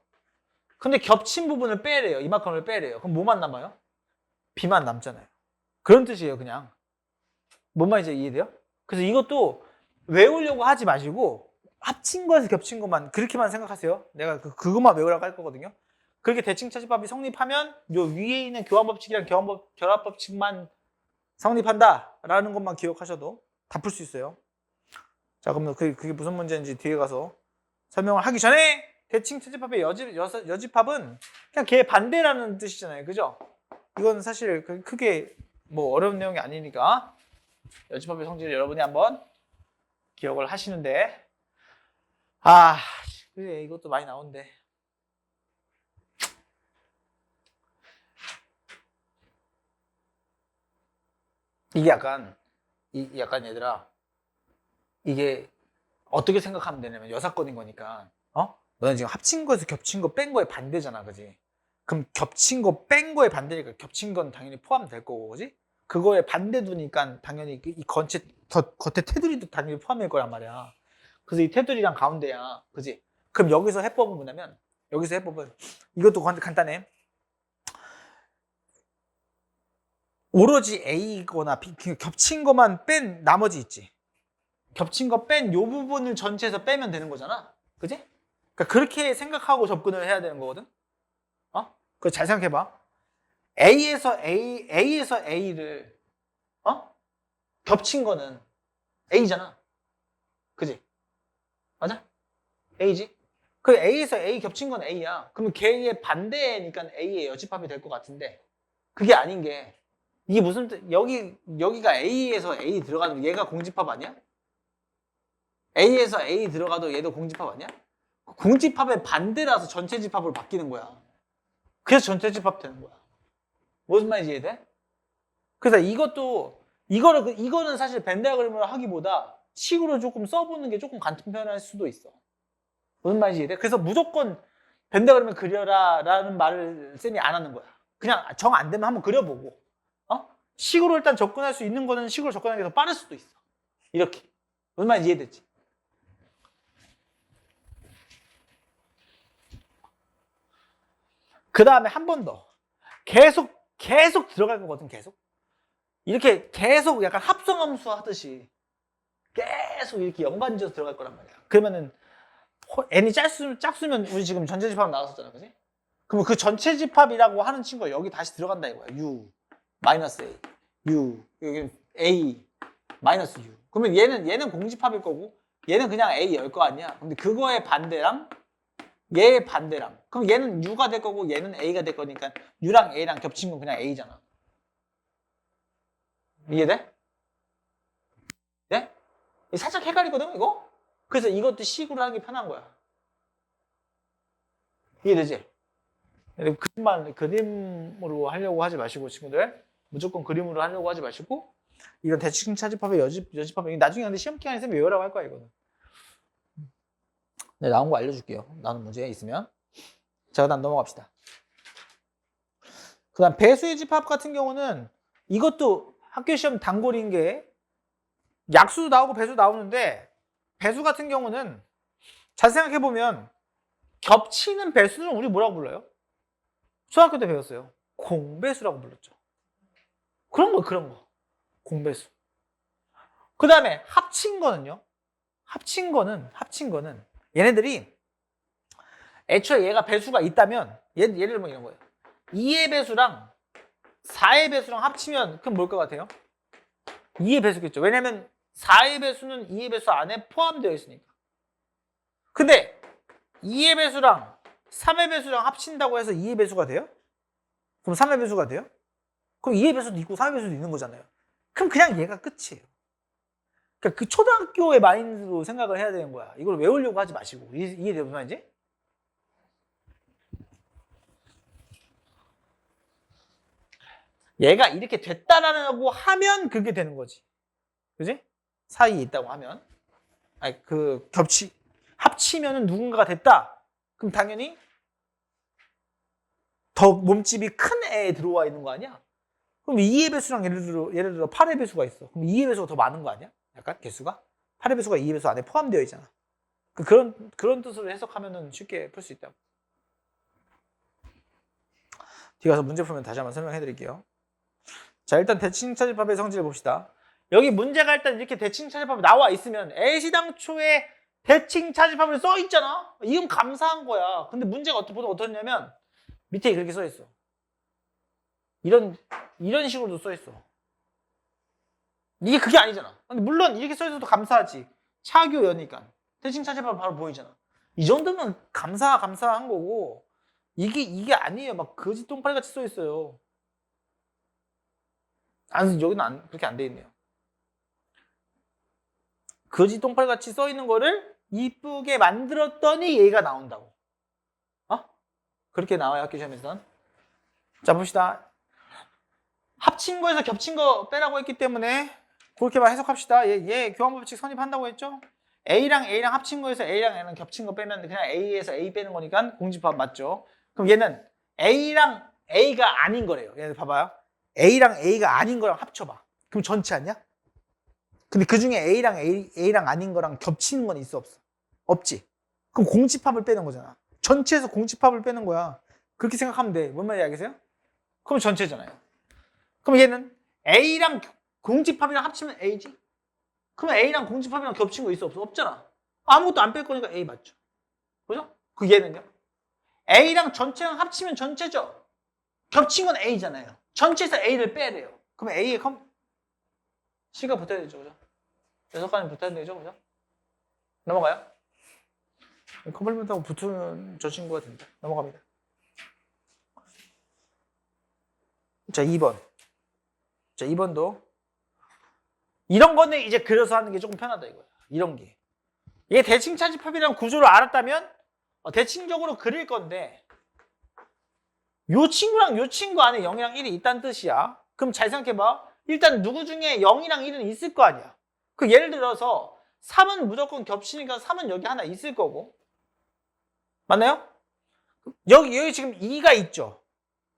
근데 겹친 부분을 빼래요. 이만큼을 빼래요. 그럼 뭐만 남아요? B만 남잖아요. 그런 뜻이에요. 그냥. 뭔 말인지 이해돼요? 그래서 이것도 외우려고 하지 마시고 합친 거에서 겹친 것만 그렇게만 생각하세요. 내가 그것만 외우라고 할 거거든요. 그렇게 대칭 차집합이 성립하면 요 위에 있는 교환법칙이랑 결합법칙만 성립한다라는 것만 기억하셔도 다 풀 수 있어요. 자, 그러면 그게 무슨 문제인지 뒤에 가서 설명을 하기 전에 대칭 차집합의 여집합은 그냥 걔 반대라는 뜻이잖아요. 그죠? 이건 사실 크게 뭐 어려운 내용이 아니니까 여집합의 성질을 여러분이 한번 기억을 하시는데 그래 이것도 많이 나오는데 이게 약간 얘들아 이게 어떻게 생각하면 되냐면 여사건인 거니까 너는 지금 합친 거에서 겹친 거 뺀 거에 반대잖아, 그지? 그럼 겹친 거 뺀 거에 반대니까 겹친 건 당연히 포함될 거고, 그지? 그거에 반대 두니까 당연히 이 겉에 테두리도 당연히 포함될 거란 말이야. 그래서 이 테두리랑 가운데야, 그지? 그럼 여기서 해법은 뭐냐면, 여기서 해법은 이것도 간단해. 오로지 A거나 B, 겹친 것만 뺀 나머지 있지. 겹친 거 뺀 요 부분을 전체에서 빼면 되는 거잖아. 그지? 그러니까 그렇게 생각하고 접근을 해야 되는 거거든. 그거 잘 생각해봐. A에서 A를 겹친 거는 A잖아. 그지? 맞아? A지? 그 A에서 A 겹친 건 A야. 그러면 걔의 반대니까 A의 여집합이 될 것 같은데 그게 아닌 게 이게 무슨 뜻? 여기가 A에서 A 들어가는 얘가 공집합 아니야? A에서 A 들어가도 얘도 공집합 아니야? 공집합의 반대라서 전체 집합으로 바뀌는 거야. 그래서 전체 집합 되는 거야. 무슨 말인지 이해돼? 그래서 이거는 사실 벤 다이어그램을 하기보다 식으로 조금 써보는 게 조금 간편할 수도 있어. 무슨 말인지 이해돼? 그래서 무조건 벤 다이어그램을 그려라 라는 말을 쌤이 안 하는 거야. 그냥 정 안 되면 한번 그려보고 식으로 일단 접근할 수 있는 거는 식으로 접근하는 게 더 빠를 수도 있어. 이렇게. 무슨 말인지 이해됐지? 그 다음에 한 번 더. 계속 들어갈 거거든, 계속. 이렇게 계속 약간 합성함수 하듯이 계속 이렇게 연관지어서 들어갈 거란 말이야. 그러면은 n이 짝수면 우리 지금 전체 집합 나왔었잖아, 그지? 그러면 그 전체 집합이라고 하는 친구가 여기 다시 들어간다 이거야. u, 마이너스 a, u, 여기 a, 마이너스 u. 그러면 얘는 공집합일 거고 얘는 그냥 a 열 거 아니야. 근데 그거의 반대랑 얘의 반대랑 그럼 얘는 u가 될 거고 얘는 a가 될 거니까 u랑 a랑 겹친 건 그냥 a잖아. 이해돼? 네? 살짝 헷갈리거든 이거? 그래서 이것도 식으로 하는 게 편한 거야. 이해되지? 그림으로 하려고 하지 마시고 친구들 무조건 그림으로 하려고 하지 마시고 이런 대칭 차집합의 여집합이 나중에 근데 시험 기간에 쌤이 외우라고 할 거야 이거는. 네, 나온 거 알려줄게요. 나온 문제 있으면. 자, 그다음 넘어갑시다. 그다음 배수의 집합 같은 경우는 이것도 학교 시험 단골인 게 약수도 나오고 배수 나오는데 배수 같은 경우는 잘 생각해 보면 겹치는 배수는 우리 뭐라고 불러요? 초등학교 때 배웠어요. 공배수라고 불렀죠. 그런 거. 공배수. 그 다음에 합친 거는요. 합친 거는 얘네들이 애초에 얘가 배수가 있다면 예를 들면 이런 거예요. 2의 배수랑 4의 배수랑 합치면 그럼 뭘 것 같아요? 2의 배수겠죠. 왜냐면 4의 배수는 2의 배수 안에 포함되어 있으니까. 근데 2의 배수랑 3의 배수랑 합친다고 해서 2의 배수가 돼요? 그럼 3의 배수가 돼요? 그럼 2의 배수도 있고 3의 배수도 있는 거잖아요. 그럼 그냥 얘가 끝이에요. 그러니까 그 초등학교의 마인드로 생각을 해야 되는 거야. 이걸 외우려고 하지 마시고. 이해돼요? 무슨 말인지? 얘가 이렇게 됐다라고 하면 그게 되는 거지. 그지? 사이에 있다고 하면. 아니, 합치면은 누군가가 됐다. 그럼 당연히 더 몸집이 큰 애에 들어와 있는 거 아니야? 그럼 2의 배수랑 예를 들어 8의 배수가 있어. 그럼 2의 배수가 더 많은 거 아니야? 약간 개수가? 8의 배수가 2의 배수 안에 포함되어 있잖아. 그런 뜻으로 해석하면은 쉽게 풀 수 있다고. 뒤에 가서 문제 풀면 다시 한번 설명해 드릴게요. 자, 일단 대칭차집합의 성질을 봅시다. 여기 문제가 일단 이렇게 대칭차집합이 나와 있으면 애시당초에 대칭차집합을 써 있잖아. 이건 감사한 거야. 근데 문제가 어떻냐면 밑에 그렇게 써 있어. 이런 식으로도 써 있어. 이게 그게 아니잖아. 근데 물론 이렇게 써 있어도 감사하지. 차교여니까 대칭차집합 바로 보이잖아. 이 정도면 감사한 거고 이게 아니에요. 막 거지 똥파리 같이 써 있어요. 여기는 그렇게 안 돼 있네요. 거지 똥파리 같이 써 있는 거를 이쁘게 만들었더니 얘가 나온다고. 그렇게 나와요, 학교 시험에서는. 자, 봅시다. 합친 거에서 겹친 거 빼라고 했기 때문에 그렇게만 해석합시다. 얘 교환법칙 선입한다고 했죠? A랑 A랑 합친 거에서 A랑 A랑 겹친 거 빼면 그냥 A에서 A 빼는 거니까 공집합 맞죠? 그럼 얘는 A랑 A가 아닌 거래요. 얘들 봐봐요. A랑 A가 아닌 거랑 합쳐봐. 그럼 전체 아니야? 근데 그 중에 A랑 A랑 아닌 거랑 겹치는 건 있어 없어? 없지. 그럼 공집합을 빼는 거잖아. 전체에서 공집합을 빼는 거야. 그렇게 생각하면 돼. 뭔 말인지 알겠어요? 그럼 전체잖아요. 그럼 얘는 A랑 공집합이랑 합치면 A지? 그럼 A랑 공집합이랑 겹친 거 있어 없어? 없잖아. 아무것도 안 뺄 거니까 A 맞죠? 그죠? 그 얘는요? A랑 전체랑 합치면 전체죠? 겹친 건 A잖아요. 전체에서 A를 빼래요. 그럼 A에 C가 붙어야 되죠. 그죠? 6가지 붙어야 되죠. 그죠? 넘어가요. 컴플리먼트하고 붙은 저 친구가 된다. 넘어갑니다. 자, 2번. 자, 2번도 이런 거는 이제 그려서 하는 게 조금 편하다 이거야. 이런 게. 이게 대칭 차집합이라는 구조를 알았다면 대칭적으로 그릴 건데 요 친구랑 요 친구 안에 0이랑 1이 있다는 뜻이야. 그럼 잘 생각해봐. 일단 누구 중에 0이랑 1은 있을 거 아니야. 그 예를 들어서 3은 무조건 겹치니까 3은 여기 하나 있을 거고. 맞나요? 여기 지금 2가 있죠.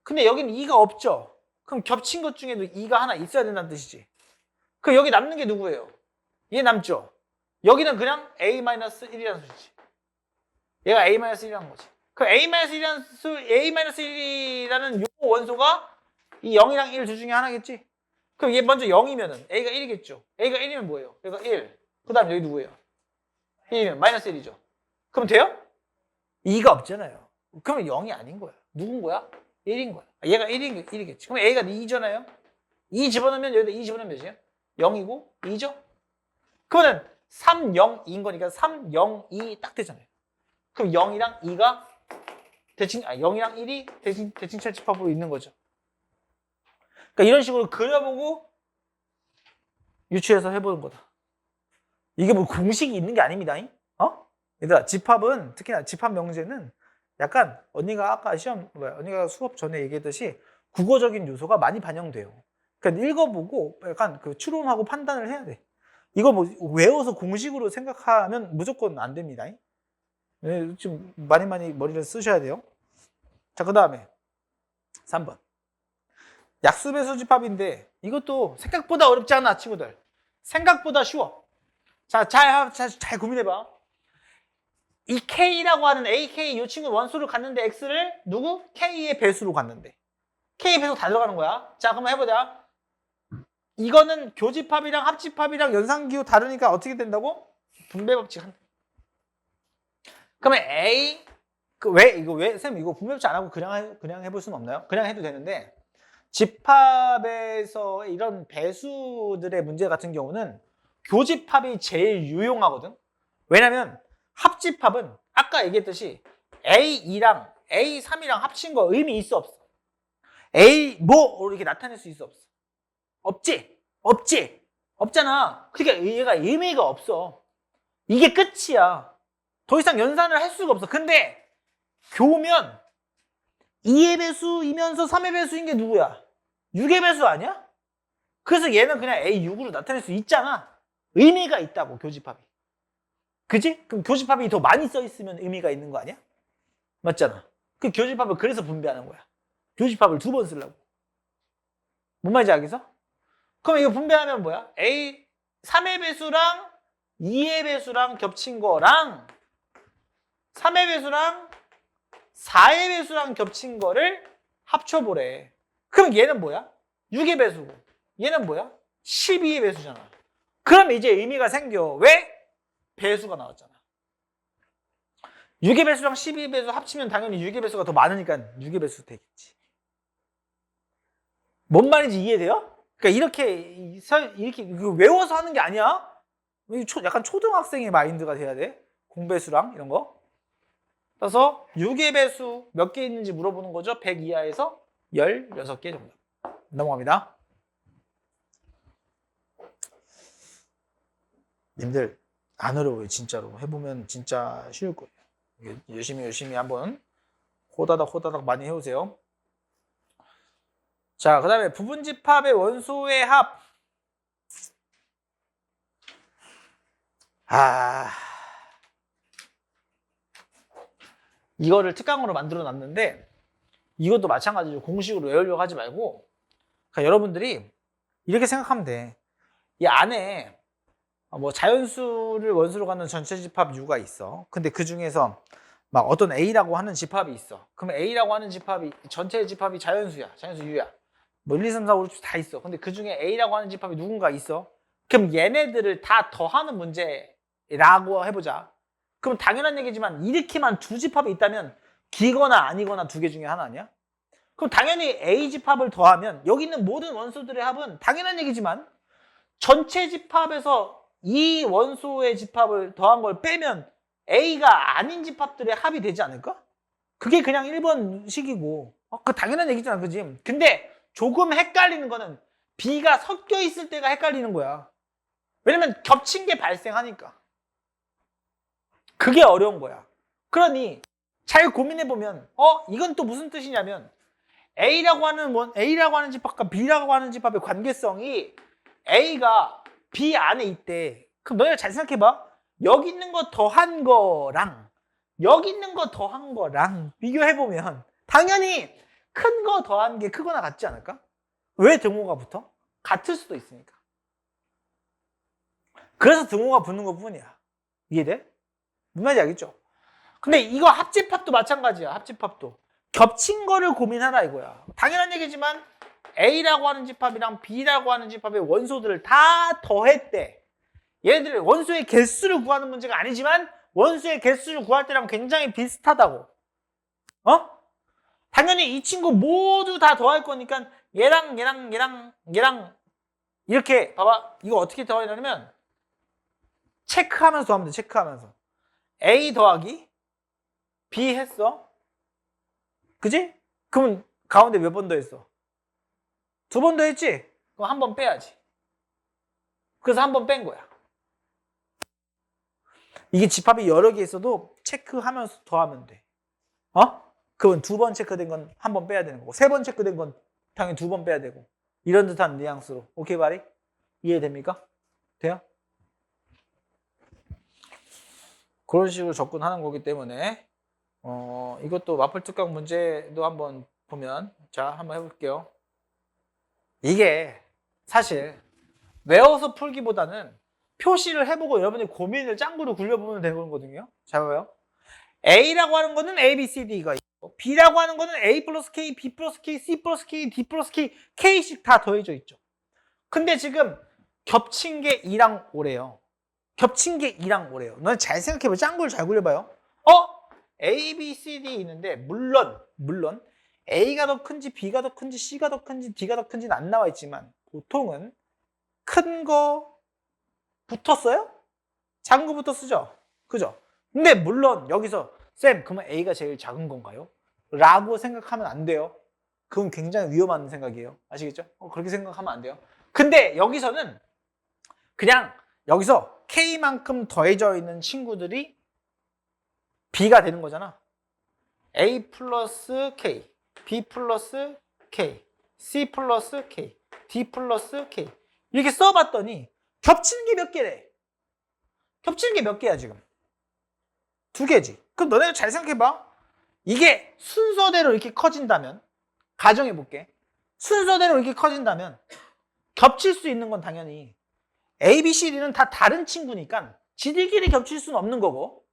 근데 여기는 2가 없죠. 그럼 겹친 것 중에도 2가 하나 있어야 된다는 뜻이지. 그럼 여기 남는 게 누구예요? 얘 남죠. 여기는 그냥 A-1이라는 수지. 얘가 A-1이라는 거지. 그 A-1이라는 요 원소가 이 0이랑 1 둘 중에 하나겠지? 그럼 얘 먼저 0이면은 A가 1이겠죠. A가 1이면 뭐예요? 얘가 1. 그 다음 여기 누구예요? 1이면 마이너스 1이죠. 그럼 돼요? 2가 없잖아요. 그러면 0이 아닌 거야. 누군 거야? 1인 거야. 얘가 1이겠지. 그럼 A가 2잖아요. 2 집어넣으면 여기다 2 집어넣으면 몇이에요? 0이고 2죠? 그러면 3, 0, 2인 거니까 3, 0, 2 딱 되잖아요. 그럼 0이랑 2가 0이랑 1이 대칭 찰집합으로 있는 거죠. 그러니까 이런 식으로 그려보고 유추해서 해보는 거다. 이게 뭐 공식이 있는 게 아닙니다. 얘들아, 집합은 특히나 집합 명제는 약간 언니가 아까 언니가 수업 전에 얘기했듯이 국어적인 요소가 많이 반영돼요. 그러니까 읽어보고 약간 그 추론하고 판단을 해야 돼. 이거 뭐 외워서 공식으로 생각하면 무조건 안 됩니다. 좀 많이 머리를 쓰셔야 돼요. 자, 그 다음에 3번. 약수배수 집합인데 이것도 생각보다 어렵지 않아, 친구들. 생각보다 쉬워. 자, 잘 고민해봐. 이 K라고 하는 AK 이 친구 원수를 갔는데 X를 누구? K의 배수로 갔는데 K 배수 다 들어가는 거야. 자, 그럼 해보자. 이거는 교집합이랑 합집합이랑 연산기호 다르니까 어떻게 된다고? 분배법칙 한다. 그러면 A 쌤 이거 분배법칙 안 하고 그냥 해볼 수는 없나요? 그냥 해도 되는데 집합에서 이런 배수들의 문제 같은 경우는 교집합이 제일 유용하거든. 왜냐면 합집합은 아까 얘기했듯이 A2랑 A3이랑 합친 거 의미 있어 없어? A 뭐 이렇게 나타낼 수 있어 없어? 없지? 없잖아. 그러니까 얘가 의미가 없어. 이게 끝이야. 더 이상 연산을 할 수가 없어. 근데 교면 2의 배수이면서 3의 배수인 게 누구야? 6의 배수 아니야? 그래서 얘는 그냥 A6으로 나타낼 수 있잖아. 의미가 있다고, 교집합이. 그지? 그럼 교집합이 더 많이 써 있으면 의미가 있는 거 아니야? 맞잖아. 그 교집합을 그래서 분배하는 거야. 교집합을 2번 쓰려고. 뭔 말인지 알겠어? 그럼 이거 분배하면 뭐야? 3의 배수랑 2의 배수랑 겹친 거랑 3의 배수랑 4의 배수랑 겹친 거를 합쳐보래. 그럼 얘는 뭐야? 6의 배수고 얘는 뭐야? 12의 배수잖아. 그럼 이제 의미가 생겨. 왜? 배수가 나왔잖아. 6의 배수랑 12의 배수 합치면 당연히 6의 배수가 더 많으니까 6의 배수 되겠지. 뭔 말인지 이해돼요? 그러니까 이렇게 외워서 하는 게 아니야. 약간 초등학생의 마인드가 돼야 돼. 공배수랑 이런 거. 그래서 6의 배수 몇 개 있는지 물어보는 거죠. 100 이하에서 16개 정도. 넘어갑니다. 님들 안 어려워요. 진짜로. 해보면 진짜 쉬울 거예요. 열심히 한번 호다닥 많이 해오세요. 자, 그 다음에 부분집합의 원소의 합. 아, 이거를 특강으로 만들어 놨는데 이것도 마찬가지로 공식으로 외우려고 하지 말고 그러니까 여러분들이 이렇게 생각하면 돼. 이 안에 뭐 자연수를 원수로 갖는 전체 집합 U가 있어. 근데 그 중에서 막 어떤 A라고 하는 집합이 있어. 그럼 A라고 하는 집합이 전체 집합이 자연수야. 자연수 U야. 뭐 1, 2, 3, 4, 5, 6, 7 다 있어. 근데 그 중에 A라고 하는 집합이 누군가 있어. 그럼 얘네들을 다 더하는 문제라고 해보자. 그럼 당연한 얘기지만 이렇게만 두 집합이 있다면 기거나 아니거나 두 개 중에 하나 아니야? 그럼 당연히 A 집합을 더하면 여기 있는 모든 원소들의 합은 당연한 얘기지만 전체 집합에서 이 원소의 집합을 더한 걸 빼면 A가 아닌 집합들의 합이 되지 않을까? 그게 그냥 1번식이고 그 당연한 얘기잖아, 그지? 근데 조금 헷갈리는 거는 B가 섞여 있을 때가 헷갈리는 거야. 왜냐면 겹친 게 발생하니까. 그게 어려운 거야. 그러니 잘 고민해보면 이건 또 무슨 뜻이냐면 A라고 하는 집합과 B라고 하는 집합의 관계성이 A가 B 안에 있대. 그럼 너희가 잘 생각해봐. 여기 있는 거 더한 거랑 여기 있는 거 더한 거랑 비교해보면 당연히 큰 거 더한 게 크거나 같지 않을까? 왜 등호가 붙어? 같을 수도 있으니까. 그래서 등호가 붙는 것 뿐이야. 이해돼? 무슨 말인지 알겠죠? 근데 이거 합집합도 마찬가지야. 합집합도. 겹친 거를 고민하라 이거야. 당연한 얘기지만 A라고 하는 집합이랑 B라고 하는 집합의 원소들을 다 더했대. 얘네들 원소의 개수를 구하는 문제가 아니지만 원소의 개수를 구할 때랑 굉장히 비슷하다고. 당연히 이 친구 모두 다 더할 거니까 얘랑 이렇게 봐봐. 이거 어떻게 더하냐면 체크하면서 더하면 돼. 체크하면서. A 더하기 B 했어. 그지? 그럼 가운데 몇 번 더 했어? 2번 더 했지? 그럼 한 번 빼야지. 그래서 한 번 뺀 거야. 이게 집합이 여러 개 있어도 체크하면서 더하면 돼. 그건 2번 체크된 건 한 번 빼야 되는 거고 3번 체크된 건 당연히 2번 빼야 되고 이런 듯한 뉘앙스로. 오케이, 바리? 이해됩니까? 돼요? 그런 식으로 접근하는 거기 때문에 이것도 마플 특강 문제도 한번 보면 자, 한번 해볼게요. 이게 사실 외워서 풀기보다는 표시를 해보고 여러분이 고민을 짱구로 굴려보면 되는 거거든요. 잘 봐요. A라고 하는 거는 A, B, C, D가 있고 B라고 하는 거는 A 플러스 K, B 플러스 K, C 플러스 K, D 플러스 K, K씩 다 더해져 있죠. 근데 지금 겹친 게 2랑 5래요. 겹친 게 2랑 5래요. 너네 잘 생각해봐. 짱구를 잘 굴려봐요. A, B, C, D 있는데 물론 A가 더 큰지 B가 더 큰지 C가 더 큰지 D가 더 큰지는 안 나와 있지만 보통은 큰 거 붙었어요? 작은 거부터 쓰죠. 그죠? 근데 물론 여기서 쌤 그러면 A가 제일 작은 건가요? 라고 생각하면 안 돼요. 그건 굉장히 위험한 생각이에요. 아시겠죠? 그렇게 생각하면 안 돼요. 근데 여기서는 그냥 여기서 K만큼 더해져 있는 친구들이 B가 되는 거잖아. A 플러스 K, B 플러스 K, C 플러스 K, D 플러스 K 이렇게 써봤더니 겹치는 게 몇 개래? 겹치는 게 몇 개야 지금? 2개지. 그럼 너네가 잘 생각해봐. 이게 순서대로 이렇게 커진다면 가정해볼게. 순서대로 이렇게 커진다면 겹칠 수 있는 건 당연히 A, B, C, D는 다 다른 친구니까 지들끼리 겹칠 수는 없는 거고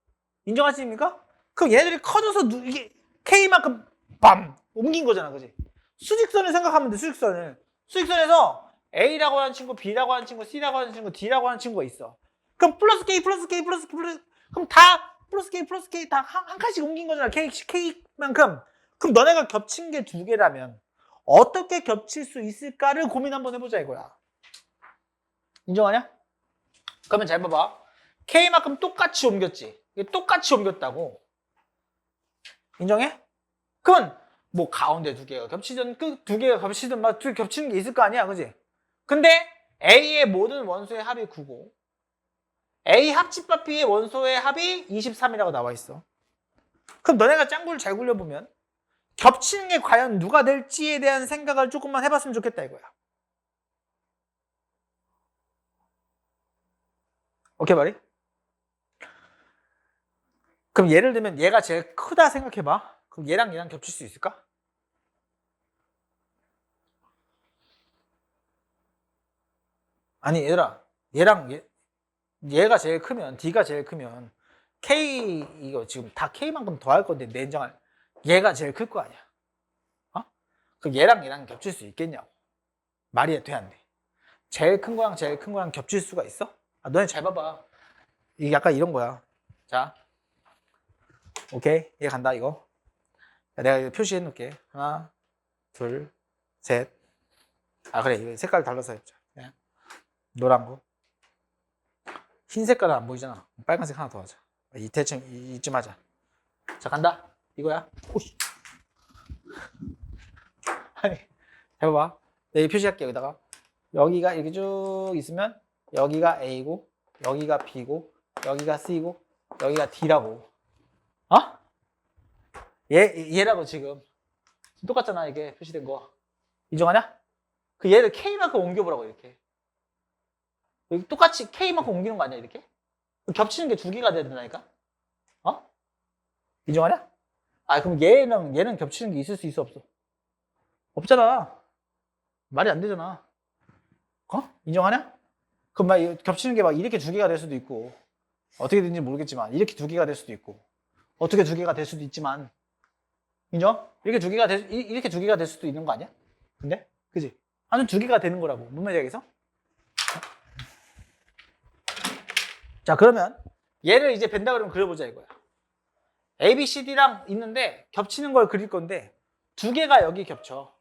인정하십니까? 그럼 얘네들이 커져서 이게 K만큼 빰 옮긴 거잖아, 그지? 수직선을 생각하면 돼. 수직선에서 A라고 하는 친구, B라고 하는 친구, C라고 하는 친구, D라고 하는 친구가 있어. 그럼 플러스 K 플러스 K 플러스 K 플러스 그럼 다 플러스 K 다 한 칸씩 옮긴 거잖아. K만큼. 그럼 너네가 겹친 게 2개라면 어떻게 겹칠 수 있을까를 고민 한번 해보자 이거야. 인정하냐? 그러면 잘 봐봐. K만큼 똑같이 옮겼지. 똑같이 옮겼다고. 인정해? 그러면 뭐 가운데 2개가 겹치든 끝 2개가 겹치든 막 겹치는 게 있을 거 아니야, 그지? 근데 A의 모든 원소의 합이 9고 A 합집합 B의 원소의 합이 23이라고 나와 있어. 그럼 너네가 짱구를 잘 굴려보면 겹치는 게 과연 누가 될지에 대한 생각을 조금만 해봤으면 좋겠다 이거야. 오케이, 말이? 그럼 예를 들면 얘가 제일 크다 생각해봐. 그럼 얘랑 겹칠 수 있을까? 아니 얘들아, 얘가 제일 크면 D가 제일 크면 K 이거 지금 다 K만큼 더 할 건데 내장할 얘가 제일 클 거 아니야. 어? 그럼 얘랑 겹칠 수 있겠냐고. 말이 돼 안 돼? 제일 큰 거랑 겹칠 수가 있어? 아, 너네 잘 봐봐. 이게 약간 이런 거야. 자, 오케이, 얘 간다 이거. 내가 이거 표시해 놓을게. 하나, 둘, 셋. 아 그래, 이거 색깔 달라서 했죠. 네. 노란 거. 흰 색깔은 안 보이잖아. 빨간색 하나 더 하자. 이쯤 하자. 자, 간다. 이거야. 오씨. 아니, 해봐봐. 내가 표시할게, 여기다가. 여기가 이렇게 쭉 있으면, 여기가 A고, 여기가 B고, 여기가 C고, 여기가 D라고. 어? 얘라고 지금. 똑같잖아, 이게 표시된 거. 인정하냐? 그 얘를 K만큼 옮겨보라고, 이렇게. 여기 똑같이 K만큼 옮기는 거 아니야, 이렇게? 겹치는 게 두 개가 돼야 된다니까? 어? 인정하냐? 아, 그럼 얘는 겹치는 게 있을 수 있어, 없어? 없잖아. 말이 안 되잖아. 어? 인정하냐? 그럼 막 겹치는 게 막 이렇게 두 개가 될 수도 있고, 어떻게 되는지 모르겠지만, 이렇게 두 개가 될 수도 있고, 어떻게 두 개가 될 수도 있지만, 인정? 이렇게 두 개가 될 수도 있는 거 아니야? 근데? 그지? 아무튼 두 개가 되는 거라고. 뭔 말이야, 여기서? 자, 그러면 얘를 이제 벤다그램 그려보자 이거야. A, B, C, D랑 있는데 겹치는 걸 그릴 건데 두 개가 여기 겹쳐.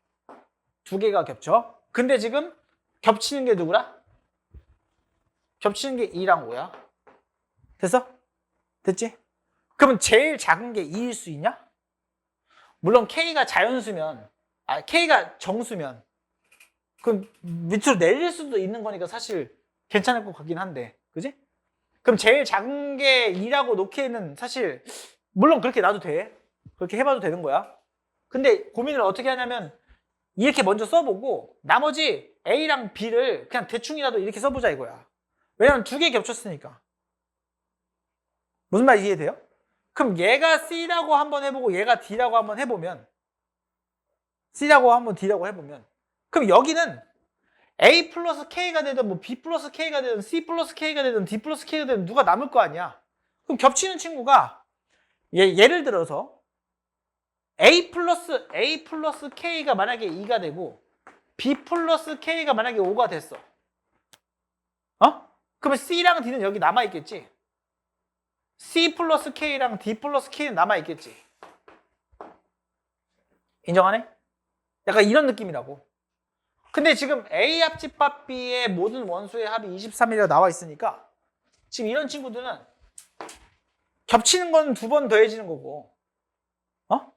두 개가 겹쳐. 근데 지금 겹치는 게 누구라? 겹치는 게 2랑 5야. 됐어? 됐지? 그러면 제일 작은 게 2일 수 있냐? 물론 K가 자연수면, K가 정수면 그럼 밑으로 내릴 수도 있는 거니까 사실 괜찮을 것 같긴 한데, 그지? 그럼 제일 작은 게 2라고 놓기에는 사실 물론 그렇게 놔도 돼. 그렇게 해봐도 되는 거야. 근데 고민을 어떻게 하냐면 이렇게 먼저 써보고 나머지 A랑 B를 그냥 대충이라도 이렇게 써보자 이거야. 왜냐면 두 개 겹쳤으니까. 무슨 말 이해돼요? 그럼 얘가 C라고 한번 해보고 얘가 D라고 한번 해보면 C라고 한번 D라고 해보면 그럼 여기는 A 플러스 K가 되든 뭐 B 플러스 K가 되든 C 플러스 K가 되든 D 플러스 K가 되든 누가 남을 거 아니야. 그럼 겹치는 친구가 예를 들어서 A 플러스 K가 만약에 2가 되고 B 플러스 K가 만약에 5가 됐어. 어? 그러면 C랑 D는 여기 남아있겠지. C 플러스 K랑 D 플러스 K는 남아있겠지. 인정하네? 약간 이런 느낌이라고. 근데 지금 A 합집합 B의 모든 원소의 합이 23이라고 나와 있으니까 지금 이런 친구들은 겹치는 건 두 번 더해지는 거고, 어?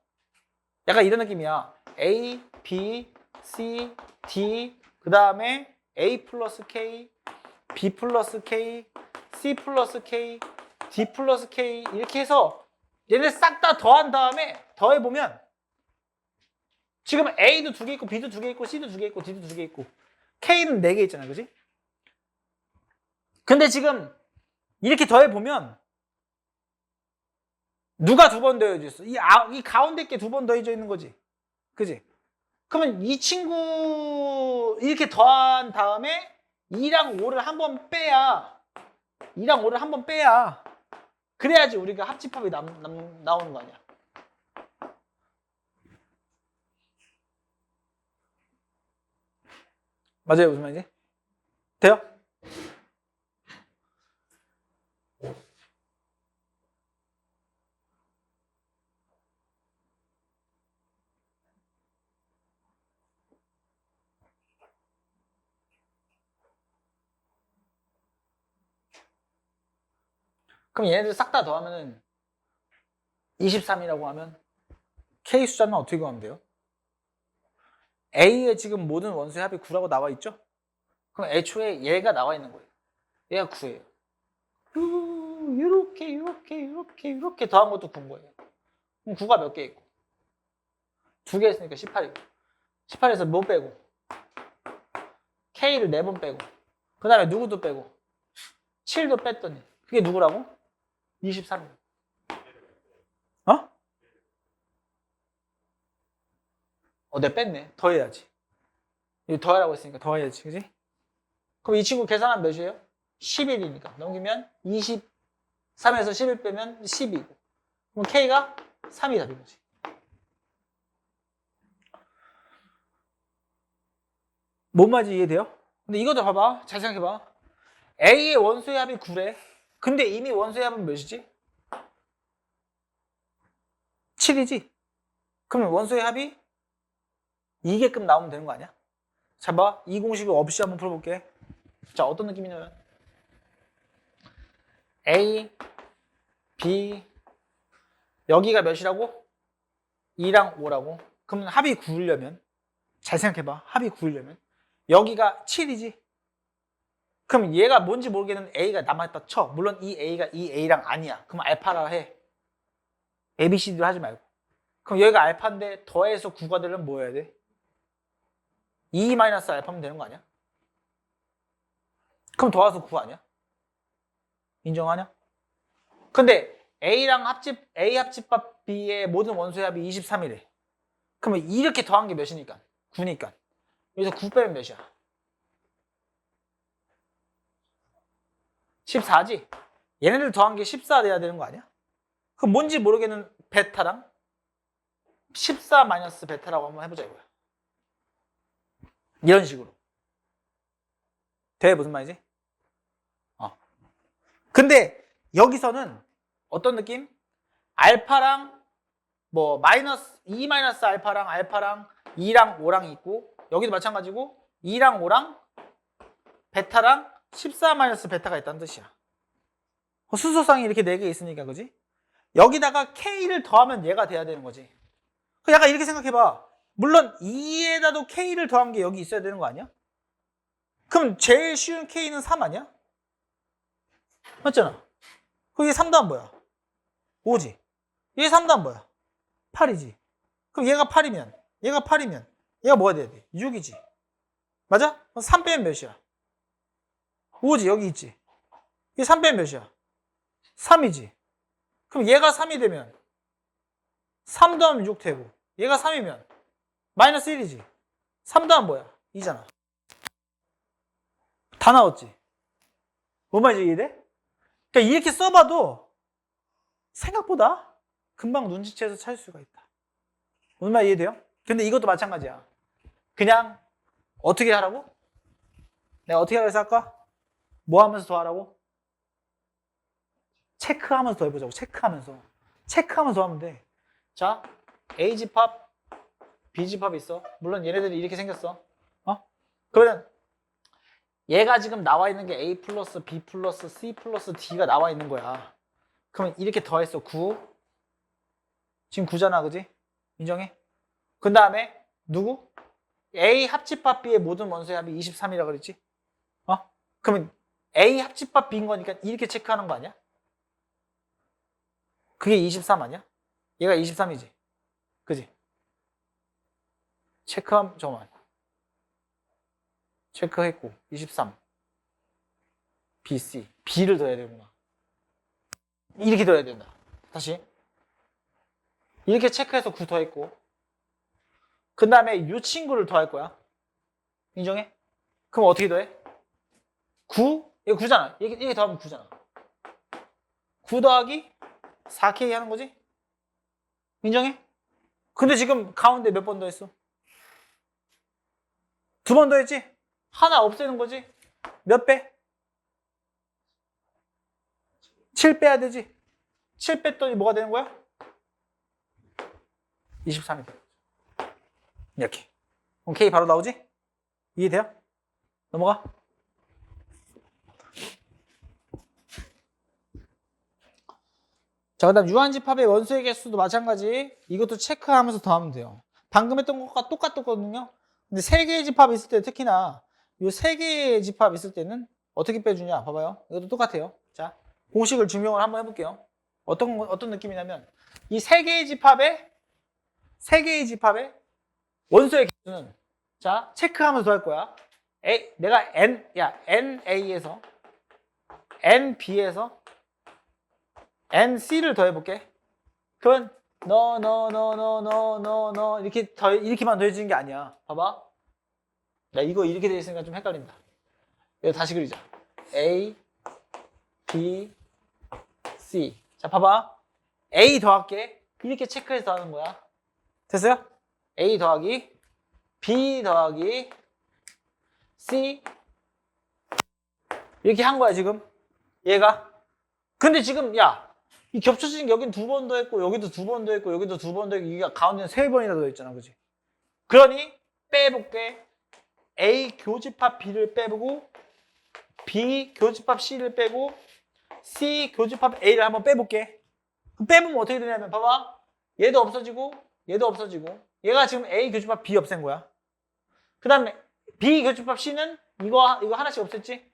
약간 이런 느낌이야. A, B, C, D, 그 다음에 A 플러스 K, B 플러스 K, C 플러스 K, D 플러스 K 이렇게 해서 얘네 싹 다 더한 다음에 더해보면 지금 A도 두 개 있고 B도 두 개 있고 C도 두 개 있고 D도 두 개 있고 K는 네 개 있잖아, 그지? 근데 지금 이렇게 더해보면 누가 두 번 더해져 있어? 이 가운데 게 두 번 더해져 있는 거지. 그지? 그러면 이 친구 이렇게 더한 다음에 2랑 5를 한번 빼야 2랑 5를 한번 빼야 그래야지 우리가 합집합이 나오는 거 아니야. 맞아요, 무슨 말이지? 돼요? 그럼 얘네들 싹 다 더하면은 23이라고 하면 K 숫자는 어떻게 구하면 돼요? A의 지금 모든 원소의 합이 9라고 나와 있죠? 그럼 애초에 얘가 나와 있는 거예요. 얘가 9예요. 이렇게 더한 것도 9인 거예요. 그럼 9가 몇 개 있고? 두 개 있으니까 18이고. 18에서 뭐 빼고? K를 4번 빼고. 그 다음에 누구도 빼고. 7도 뺐더니. 그게 누구라고? 23이에요. 내가 뺐네. 더해야지. 이거 더하라고 했으니까 더해야지. 그지? 그럼 이 친구 계산하면 몇이에요? 11이니까. 넘기면 23에서 11 빼면 12고. 그럼 K가 3이 답인 거지. 뭔 말인지 이해돼요? 근데 이것도 봐봐. 잘 생각해봐. A의 원소의 합이 9래. 근데 이미 원소의 합은 몇이지? 7이지? 그러면 원소의 합이 2개끔 나오면 되는 거 아니야? 자, 봐. 이 공식을 없이 한번 풀어볼게. 자, 어떤 느낌이냐면 A, B, 여기가 몇이라고? 2랑 5라고? 그러면 합이 9이려면 잘 생각해봐. 합이 9이려면 여기가 7이지? 그럼 얘가 뭔지 모르겠는 A가 남아있다 쳐. 물론 이 A가 이 A랑 아니야. 그럼 알파라 해. A, B, C, D를 하지 말고. 그럼 여기가 알파인데 더해서 9가 되려면 뭐 해야 돼? 2 마이너스 알파면 되는 거 아니야? 그럼 더해서 9 아니야? 인정하냐? 근데 A랑 A 합집합 B의 모든 원소의 합이 23이래. 그러면 이렇게 더한 게 몇이니까? 9니까. 여기서 9 빼면 몇이야? 14지? 얘네들 더한 게 14 돼야 되는 거 아니야? 그럼 뭔지 모르겠는 베타랑 14 마이너스 베타라고 한번 해보자 이거야. 이런 식으로. 돼? 무슨 말이지? 근데 여기서는 어떤 느낌? 알파랑 뭐 마이너스 2 마이너스 알파랑 2랑 5랑 있고 여기도 마찬가지고 2랑 5랑 베타랑 14 마이너스 베타가 있다는 뜻이야. 순서상이 이렇게 4개 있으니까 그지? 여기다가 K를 더하면 얘가 돼야 되는 거지. 약간 이렇게 생각해봐. 물론 2에다도 K를 더한 게 여기 있어야 되는 거 아니야? 그럼 제일 쉬운 K는 3 아니야? 맞잖아. 그럼 얘 3 다음 뭐야? 5지. 얘 3 다음 뭐야? 8이지. 그럼 얘가 8이면 얘가 뭐가 돼야 돼? 6이지. 맞아? 그럼 3 빼면 몇이야? 5지. 여기 있지. 얘 3 빼면 몇이야? 3이지. 그럼 얘가 3이 되면 3 더하면 6 되고 얘가 3이면 마이너스 1이지. 3 더하면 뭐야? 2잖아. 다 나왔지? 뭔 말인지 이해돼? 그러니까 이렇게 써봐도 생각보다 금방 눈치채서 찾을 수가 있다. 무슨 말 이해돼요? 근데 이것도 마찬가지야. 그냥 어떻게 하라고? 내가 어떻게 해서 할까? 뭐 하면서 더 하라고? 체크하면서 더 해보자고. 체크하면서 하면 돼. 자, A집합, B집합 있어. 물론 얘네들이 이렇게 생겼어. 그러면 얘가 지금 나와 있는 게 A 플러스 B 플러스 C 플러스 D가 나와 있는 거야. 그러면 이렇게 더했어. 9. 지금 9잖아. 그지? 인정해? 그 다음에 누구? A 합집합 B의 모든 원소의 합이 23이라고 그랬지? 그러면 A 합집합 B인 거니까 이렇게 체크하는 거 아니야? 그게 23 아니야? 얘가 23이지? 그지? 잠깐만. 체크했고 23 B, C B를 더해야 되구나. 이렇게 더해야 된다. 다시 이렇게 체크해서 9 더했고 그 다음에 이 친구를 더할 거야. 인정해? 그럼 어떻게 더해? 9? 이거 9잖아. 이렇게 더하면 9잖아. 9 더하기 4K 하는 거지? 인정해? 근데 지금 가운데 몇 번 더했어? 2번 더했지? 하나 없애는 거지? 몇 배? 7 빼야 되지? 7 뺐더니 뭐가 되는 거야? 23이 돼. 이렇게. 그럼 K 바로 나오지? 이해돼요? 넘어가. 자, 그 다음 유한집합의 원소의 개수도 마찬가지. 이것도 체크하면서 더하면 돼요. 방금 했던 것과 똑같거든요. 근데 3개의 집합이 있을 때 특히나 이 3개의 집합이 있을 때는 어떻게 빼주냐 봐봐요. 이것도 똑같아요. 자, 공식을 증명을 한번 해볼게요. 어떤 느낌이냐면 이 3개의 집합의 원소의 개수는 자 체크하면서 할 거야. 내가 NA에서 NB에서 NC를 더해볼게. 그러면 너 이렇게만 더해지는 게 아니야. 봐봐. 야, 이거 이렇게 돼 있으니까 좀 헷갈린다. 이거 다시 그리자. A, B, C. 자, 봐봐. A 더할게. 이렇게 체크해서 하는 거야. 됐어요? A 더하기 B 더하기 C 이렇게 한 거야 지금 얘가. 근데 지금 야, 이 겹쳐진 게 여긴 2번 더 했고 여기도 2번 더 했고 여기도 2번 더 했고 이게 가운데는 3번이나 더 있잖아, 그지? 그러니 빼볼게. A 교집합 B를 빼보고 B 교집합 C를 빼고 C 교집합 A를 한번 빼볼게. 빼보면 어떻게 되냐면 봐봐. 얘도 없어지고 얘도 없어지고 얘가 지금 A 교집합 B 없앤 거야. 그 다음에 B 교집합 C는 이거 하나씩 없앴지?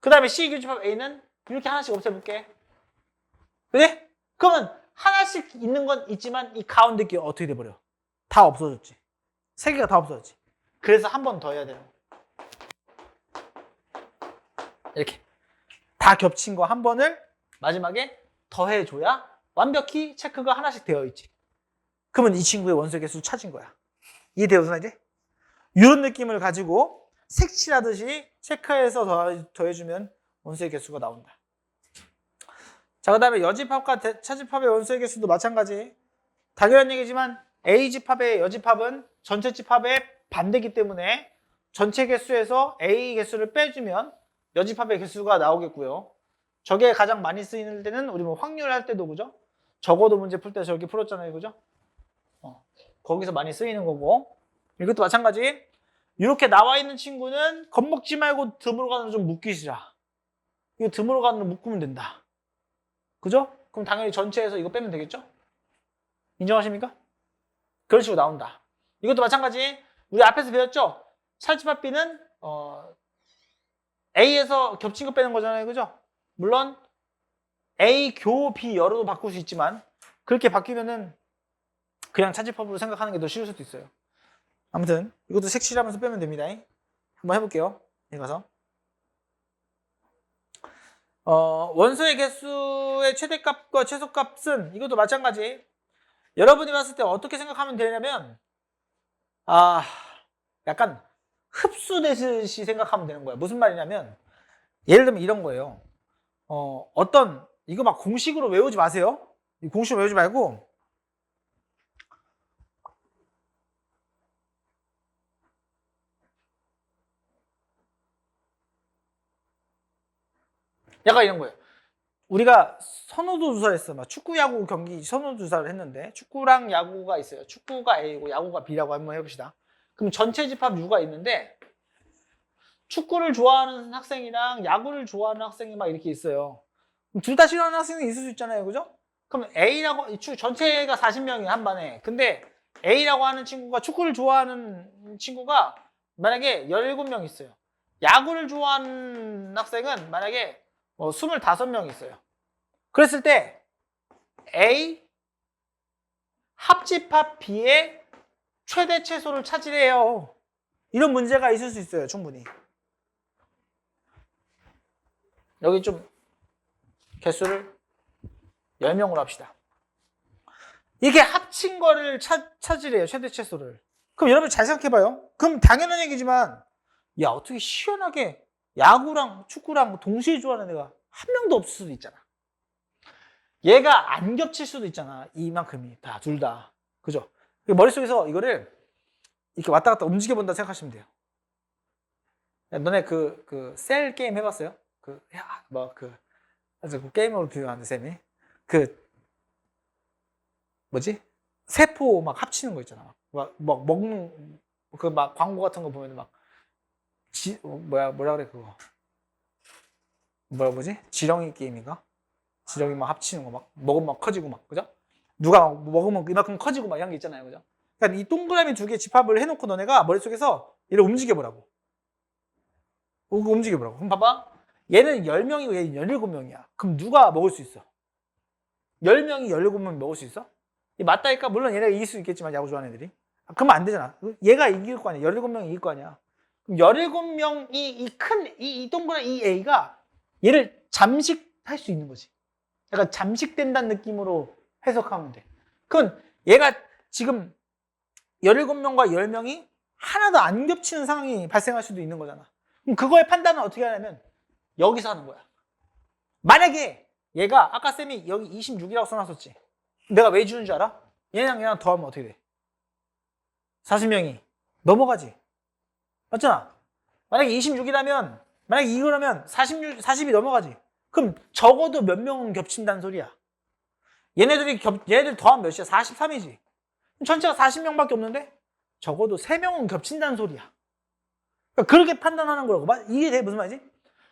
그 다음에 C 교집합 A는 이렇게 하나씩 없애볼게. 그래? 그러면 하나씩 있는 건 있지만 이 가운데 게 어떻게 돼버려? 다 없어졌지. 3개가 다 없어졌지. 그래서 한 번 더 해야 되는 거야. 이렇게 다 겹친 거 한 번을 마지막에 더해줘야 완벽히 체크가 하나씩 되어 있지. 그러면 이 친구의 원소의 개수 찾은 거야. 이해되었나 이제? 이런 느낌을 가지고 색칠하듯이 체크해서 더해주면 원소의 개수가 나온다. 자, 그 다음에 여집합과 차집합의 원소의 개수도 마찬가지. 당연한 얘기지만 A집합의 여집합은 전체 집합의 반대이기 때문에 전체 개수에서 A 개수를 빼주면 여집합의 개수가 나오겠고요. 저게 가장 많이 쓰이는 데는 우리 뭐 확률 할 때도 그죠? 적어도 문제 풀 때 저렇게 풀었잖아요, 그죠? 거기서 많이 쓰이는 거고. 이것도 마찬가지. 이렇게 나와 있는 친구는 겁먹지 말고 듬으로 가는 좀 묶이시라. 이거 듬으로 가는 묶으면 된다. 그죠? 그럼 당연히 전체에서 이거 빼면 되겠죠? 인정하십니까? 그런 식으로 나온다. 이것도 마찬가지. 우리 앞에서 배웠죠? 찰집합 B는 A에서 겹친 거 빼는 거잖아요, 그죠? 물론 A 교 B 열어도 바꿀 수 있지만 그렇게 바뀌면은 그냥 차집합으로 생각하는 게 더 쉬울 수도 있어요. 아무튼 이것도 색칠하면서 빼면 됩니다. 한번 해볼게요. 여기 가서 원소의 개수의 최대값과 최소값은 이것도 마찬가지. 여러분이 봤을 때 어떻게 생각하면 되냐면 약간 흡수되듯이 생각하면 되는 거야. 무슨 말이냐면 예를 들면 이런 거예요. 이거 막 공식으로 외우지 마세요. 공식으로 외우지 말고 약간 이런 거예요. 우리가 선호도 조사를 했어. 막 축구, 야구 경기 선호도 조사를 했는데 축구랑 야구가 있어요. 축구가 A고 야구가 B라고 한번 해봅시다. 그럼 전체 집합 U가 있는데 축구를 좋아하는 학생이랑 야구를 좋아하는 학생이 막 이렇게 있어요. 둘 다 싫어하는 학생이 있을 수 있잖아요, 그죠? 그럼 A라고 전체가 40명이 한 반에. 근데 A라고 하는 친구가 축구를 좋아하는 친구가 만약에 17명 있어요. 야구를 좋아하는 학생은 만약에 25명 있어요. 그랬을 때 A 합집합 B의 최대 최소를 찾으래요. 이런 문제가 있을 수 있어요, 충분히. 여기 좀 개수를 10명으로 합시다. 이게 합친 거를 찾으래요, 최대 최소를. 그럼 여러분 잘 생각해봐요. 그럼 당연한 얘기지만 야, 어떻게 시원하게 야구랑 축구랑 동시에 좋아하는 애가 한 명도 없을 수도 있잖아. 얘가 안 겹칠 수도 있잖아. 이만큼이 다, 둘 다. 그죠? 머릿속에서 이거를 이렇게 왔다 갔다 움직여 본다 생각하시면 돼요. 야, 너네 셀 게임 해봤어요? 그래서 그 게임으로 비교하는데 쌤이 뭐지? 세포 막 합치는 거 있잖아. 막 먹는 막 광고 같은 거 보면 막 뭐라 그래 그거. 뭐지? 지렁이 게임인가? 지렁이 막 합치는 거 막 먹으면 막 커지고 막 그죠? 누가 막 먹으면 이만큼 커지고 막 이런 게 있잖아요, 그죠? 그러니까 이 동그라미 두 개 집합을 해놓고 너네가 머릿속에서 얘를 움직여보라고. 움직여보라고. 그럼 봐봐. 얘는 10명이고 얘는 17명이야. 그럼 누가 먹을 수 있어? 10명이 17명 먹을 수 있어? 맞다니까? 물론 얘네가 이길 수 있겠지만 야구 좋아하는 애들이. 그러면 안 되잖아. 얘가 이길 거 아니야. 17명이 이길 거 아니야. 그럼 17명이 이 동그라미 이 A가 얘를 잠식할 수 있는 거지. 약간 잠식된다는 느낌으로 해석하면 돼. 그럼 얘가 지금 17명과 10명이 하나도 안 겹치는 상황이 발생할 수도 있는 거잖아. 그럼 그거의 판단은 어떻게 하냐면 여기서 하는 거야. 만약에 얘가 아까 쌤이 여기 26이라고 써놨었지. 내가 왜 주는 줄 알아? 얘랑 더하면 어떻게 돼? 40명이 넘어가지. 맞잖아. 만약에 26이라면 만약에 이거라면 40이 넘어가지. 그럼 적어도 몇 명은 겹친다는 소리야. 얘네들 더하면 몇이야? 43이지. 전체가 40명밖에 없는데 적어도 3명은 겹친다는 소리야. 그러니까 그렇게 판단하는 거라고. 이게 돼? 무슨 말이지?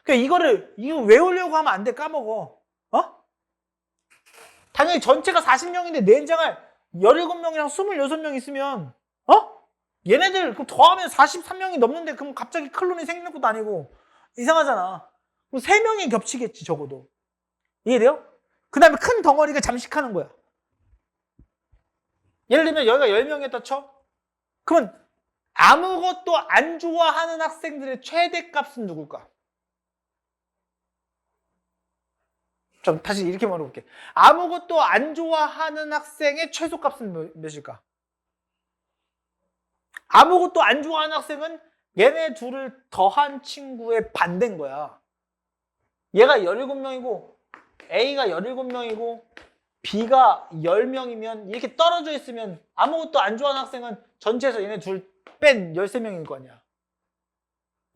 그러니까 이거 외우려고 하면 안 돼. 까먹어. 어? 당연히 전체가 40명인데 내 현장을 17명이랑 26명 있으면 얘네들 그럼 더하면 43명이 넘는데 그럼 갑자기 클론이 생기는 것도 아니고 이상하잖아. 그럼 3명이 겹치겠지 적어도. 이해돼요? 그 다음에 큰 덩어리가 잠식하는 거야. 예를 들면 여기가 10명이었다 쳐? 그러면 아무것도 안 좋아하는 학생들의 최대값은 누굴까? 좀 다시 이렇게 말해볼게. 아무것도 안 좋아하는 학생의 최소값은 몇일까? 아무것도 안 좋아하는 학생은 얘네 둘을 더한 친구의 반대인 거야. 얘가 17명이고 A가 17명이고 B가 10명이면 이렇게 떨어져 있으면 아무것도 안 좋아하는 학생은 전체에서 얘네 둘 뺀 13명일 거 아니야.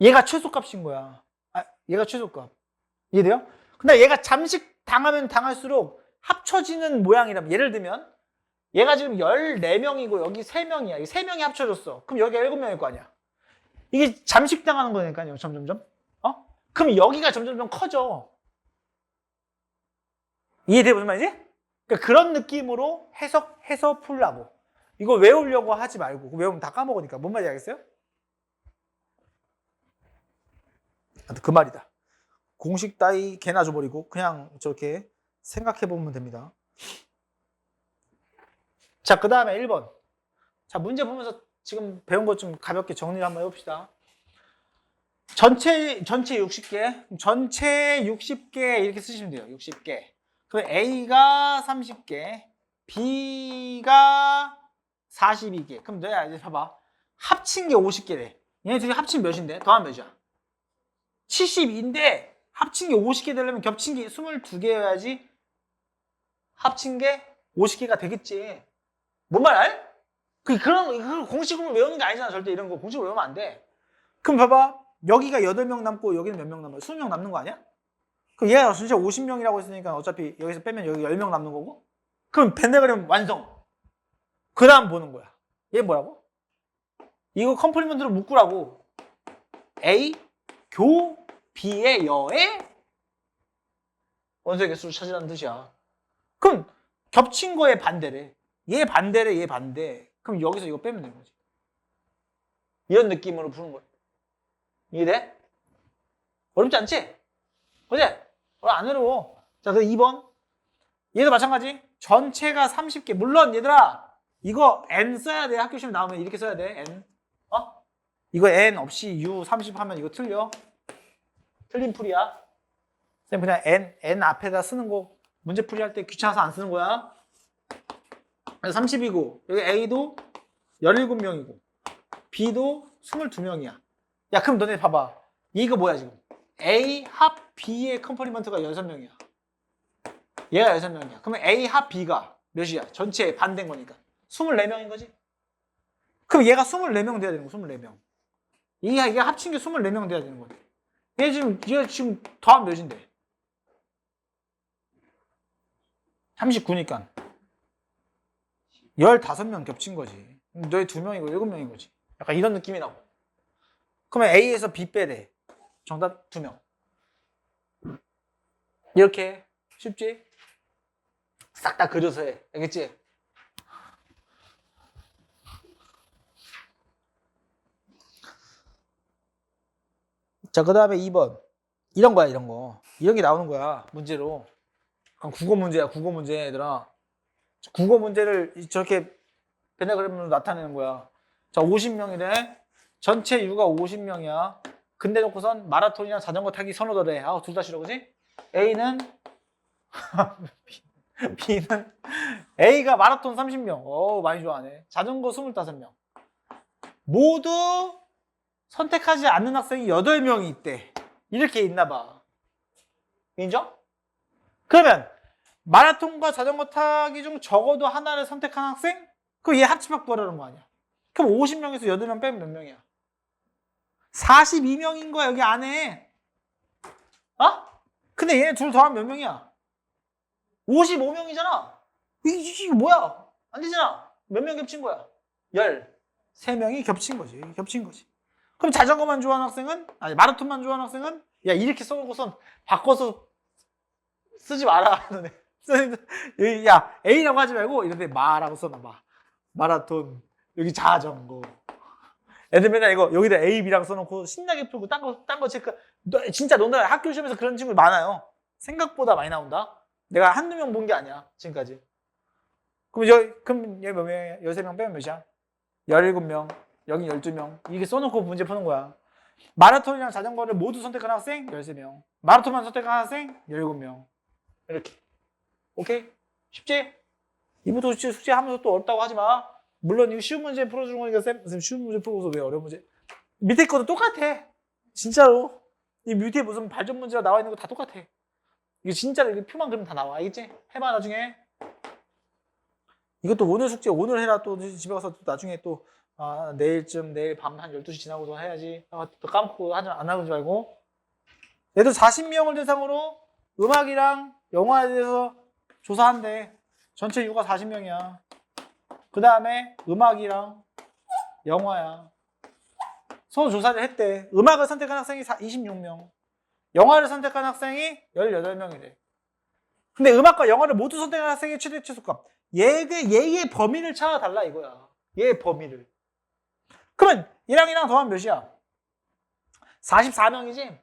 얘가 최소값인 거야. 얘가 최소값. 이해돼요? 근데 얘가 잠식 당하면 당할수록 합쳐지는 모양이라면 예를 들면 얘가 지금 14명이고 여기 3명이야. 이 3명이 합쳐졌어. 그럼 여기가 7명일 거 아니야. 이게 잠식 당하는 거니까요. 점점점. 그럼 여기가 점점점 커져. 이해돼? 무슨 말이지? 그러니까 그런 느낌으로 해서 풀라고. 이거 외우려고 하지 말고. 외우면 다 까먹으니까. 뭔 말인지 알겠어요? 그 말이다. 공식 따위 개나 줘버리고 그냥 저렇게 생각해보면 됩니다. 자, 그 다음에 1번. 자, 문제 보면서 지금 배운 것 좀 가볍게 정리를 한번 해봅시다. 전체 60개. 전체 60개 이렇게 쓰시면 돼요. 60개. 그럼 A가 30개, B가 42개. 그럼 너야 이제 봐봐. 합친 게 50개래. 얘네 둘이 합친 몇인데? 더하면 몇이야? 72인데 합친 게 50개 되려면 겹친 게 22개여야지 합친 게 50개가 되겠지. 뭔 말 알? 그런 공식으로 외우는 게 아니잖아. 절대 이런 거 공식으로 외우면 안 돼. 그럼 봐봐. 여기가 8명 남고 여기는 몇 명 남아? 20명 남는 거 아니야? 그럼 얘가 진짜 50명이라고 했으니까 어차피 여기서 빼면 여기 10명 남는 거고. 그럼 벤데그램 완성. 그 다음 보는 거야. 얘 뭐라고? 이거 컴플리먼트로 묶으라고. A, 교, B의 여의 원소의 개수를 찾으라는 뜻이야. 그럼 겹친 거에 반대래. 얘 반대래, 얘 반대. 그럼 여기서 이거 빼면 되는 거지. 이런 느낌으로 푸는 거야. 이해돼? 어렵지 않지? 그지? 안 어려워. 자, 그 2번. 얘도 마찬가지. 전체가 30개. 물론 얘들아, 이거 N 써야 돼. 학교 시험 나오면 이렇게 써야 돼. N. 이거 N 없이 U 30 하면 이거 틀려. 틀린 풀이야. 쌤 그냥 N 앞에다 쓰는 거 문제 풀이 할 때 귀찮아서 안 쓰는 거야. 그래서 30이고 여기 A도 17명이고 B도 22명이야. 야, 그럼 너네 봐봐. 이거 뭐야 지금? A 합 B의 컴플리먼트가 6명이야. 얘가 6명이야. 그러면 A 합 B가 몇이야? 전체 반대인 거니까 24명인 거지? 그럼 얘가 24명 돼야 되는 거. 24명. 이게 합친 게 24명 돼야 되는 거지. 얘 지금 더하면 몇인데? 39니까 15명 겹친 거지. 너희 2명이고 7명인 거지. 약간 이런 느낌이 나고. 그러면 A에서 B 빼래. 정답 2명. 이렇게 쉽지? 싹 다 그려서 해. 알겠지? 자, 그 다음에 2번. 이런 거야, 이런 거. 이런 게 나오는 거야, 문제로. 국어 문제야, 국어 문제, 얘들아. 국어 문제를 저렇게 베네그램으로 나타내는 거야. 자, 50명이래. 전체 유가 50명이야. 근데 놓고선 마라톤이랑 자전거 타기 선호도래. 둘 다 싫어, 그지? A는 B는 A가 마라톤 30명. 많이 좋아하네. 자전거 25명. 모두 선택하지 않는 학생이 8명이 있대. 이렇게 있나 봐. 인정? 그러면 마라톤과 자전거 타기 중 적어도 하나를 선택한 학생? 그럼 얘 합치면 구하라는 거 아니야. 그럼 50명에서 8명 빼면 몇 명이야? 42명인 거야, 여기 안에. 어? 근데 얘네 둘 더하면 몇 명이야? 55명이잖아. 이게 뭐야? 안 되잖아. 몇 명 겹친 거야? 13명이 겹친 거지. 겹친 거지. 그럼 자전거만 좋아하는 학생은? 아니, 마라톤만 좋아하는 학생은? 야, 이렇게 써놓고선 바꿔서 쓰지 마라. 너네. 야, A라고 하지 말고 이런데 마라고 써놔봐. 마라톤, 여기 자전거. 애들 맨날 이거 여기다 A, B랑 써놓고 신나게 풀고 딴 거 체크. 진짜 너네 학교 시험에서 그런 친구 많아요. 생각보다 많이 나온다. 내가 한두 명 본 게 아니야, 지금까지. 그럼 얘 몇 명이야? 13명 빼면 몇이야? 17명, 여기 12명. 이게 써놓고 문제 푸는 거야. 마라톤이랑 자전거를 모두 선택한 학생 13명. 마라톤만 선택한 학생 17명. 이렇게. 오케이? 쉽지? 이부터 숙제 하면서 또 어렵다고 하지 마. 물론 이거 쉬운 문제 풀어주는 거니까 쌤 쉬운 문제 풀고서 왜 어려운 문제. 밑에 것도 똑같아. 진짜로. 이 밑에 무슨 발전 문제가 나와 있는 거 다 똑같아. 이거 진짜로 이거 표만 그리면 다 나와. 알겠지? 해봐 나중에. 이것도 오늘 숙제 오늘 해라. 또 집에 가서 또 나중에 또 내일쯤 내일 밤 한 12시 지나고도 해야지. 또 까먹고 안 하지 말고. 얘도 40명을 대상으로 음악이랑 영화에 대해서 조사한대. 전체 유가 40명이야. 그 다음에 음악이랑 영화야. 서로 조사를 했대. 음악을 선택한 학생이 26명. 영화를 선택한 학생이 18명이래. 근데 음악과 영화를 모두 선택한 학생의 최대 최소값. 얘의 범위를 찾아달라 이거야. 얘의 범위를. 그러면 얘랑 더하면 몇이야? 44명이지?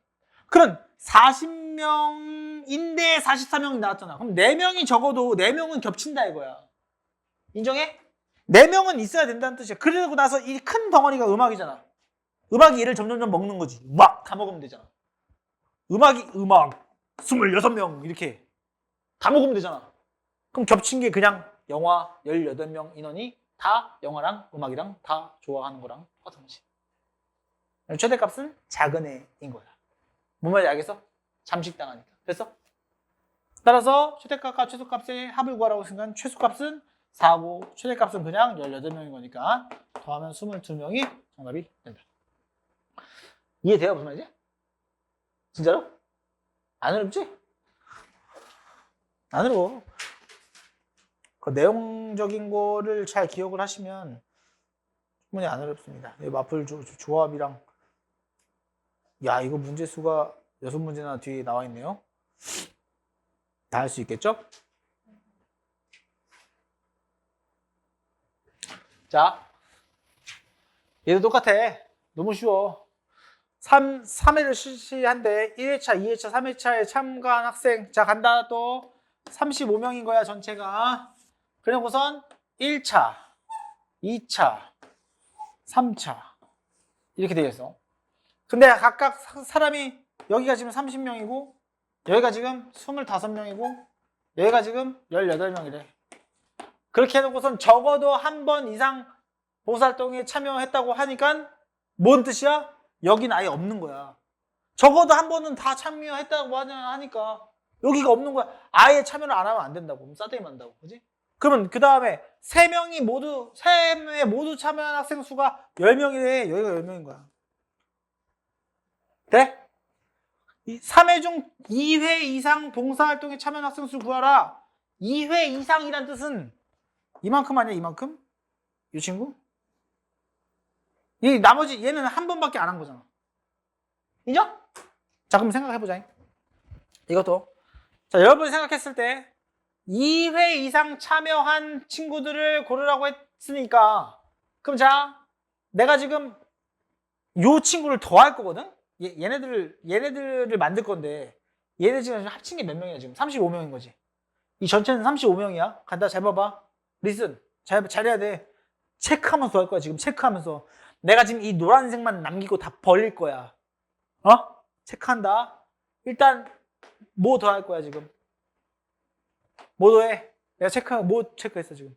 그럼 40명인데 44명이 나왔잖아. 그럼 4명이 적어도 4명은 겹친다 이거야. 인정해? 4명은 있어야 된다는 뜻이야. 그러고 나서 이 큰 덩어리가 음악이잖아. 음악이 얘를 점점점 먹는 거지. 막 다 먹으면 되잖아. 음악 26명 이렇게 다 먹으면 되잖아. 그럼 겹친 게 그냥 영화 18명 인원이 다 영화랑 음악이랑 다 좋아하는 거랑 똑같은 거지. 최대값은 작은 애인 거야. 뭔 말인지 알겠어? 잠식당하니까. 됐어? 따라서 최대값과 최소값의 합을 구하라고 했으니까 최소값은 4고 최대값은 그냥 18명인 거니까 더하면 22명이 정답이 된다. 이해돼요? 무슨 말이지? 진짜로? 안 어렵지? 안 어려워. 그 내용적인 거를 잘 기억을 하시면 충분히 안 어렵습니다. 마플 조합이랑 야 이거 문제 수가 6문제나 뒤에 나와 있네요. 다 할 수 있겠죠? 자, 얘도 똑같아. 너무 쉬워. 3회를 실시한대. 1회차, 2회차, 3회차에 참가한 학생. 자, 간다. 또 35명인 거야, 전체가. 그리고선 1차, 2차, 3차. 이렇게 되겠어. 근데 각각 사람이 여기가 지금 30명이고, 여기가 지금 25명이고, 여기가 지금 18명이래. 그렇게 해놓고선 적어도 한 번 이상 봉사활동에 참여했다고 하니까 뭔 뜻이야? 여긴 아예 없는 거야. 적어도 한 번은 다 참여했다고 하니까 여기가 없는 거야. 아예 참여를 안 하면 안 된다고. 그럼 싸대기 만다고. 그지? 그러면 그 다음에 3회 모두 참여한 학생 수가 10명이래. 여기가 10명인 거야. 돼? 3회 중 2회 이상 봉사활동에 참여한 학생 수 구하라. 2회 이상이란 뜻은 이만큼 아니야? 이만큼? 이 친구? 이 나머지 얘는 한 번밖에 안 한 거잖아. 인정? 자, 그럼 생각해보자. 이것도. 자, 여러분이 생각했을 때 2회 이상 참여한 친구들을 고르라고 했으니까 그럼 자, 내가 지금 요 친구를 더 할 거거든? 얘네들을 만들 건데 얘네 지금 합친 게 몇 명이야 지금? 35명인 거지. 이 전체는 35명이야. 간다, 잘 봐봐. 리슨. 잘해야 돼. 체크하면서 할 거야 지금. 체크하면서. 내가 지금 이 노란색만 남기고 다 버릴 거야. 체크한다. 일단 뭐 더 할 거야 지금? 뭐 더해? 내가 체크한 뭐 체크했어 지금?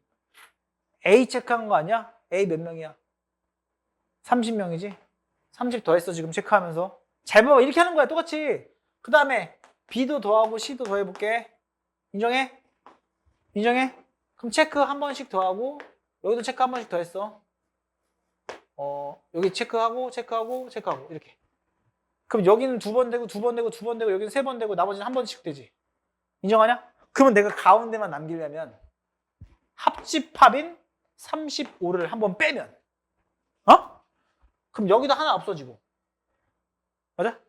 A 체크한 거 아니야? A 몇 명이야? 30명이지? 30 더했어 지금 체크하면서. 잘 봐봐. 이렇게 하는 거야 똑같이. 그 다음에 B도 더하고 C도 더해볼게. 인정해? 인정해? 그럼 체크 한 번씩 더하고 여기도 체크 한 번씩 더했어. 여기 체크하고 체크하고 체크하고 이렇게. 그럼 여기는 두 번 되고 두 번 되고 두 번 되고 여기는 세 번 되고 나머지는 한 번씩 되지. 인정하냐? 그러면 내가 가운데만 남기려면 합집합인 35를 한번 빼면 그럼 여기도 하나 없어지고 맞아?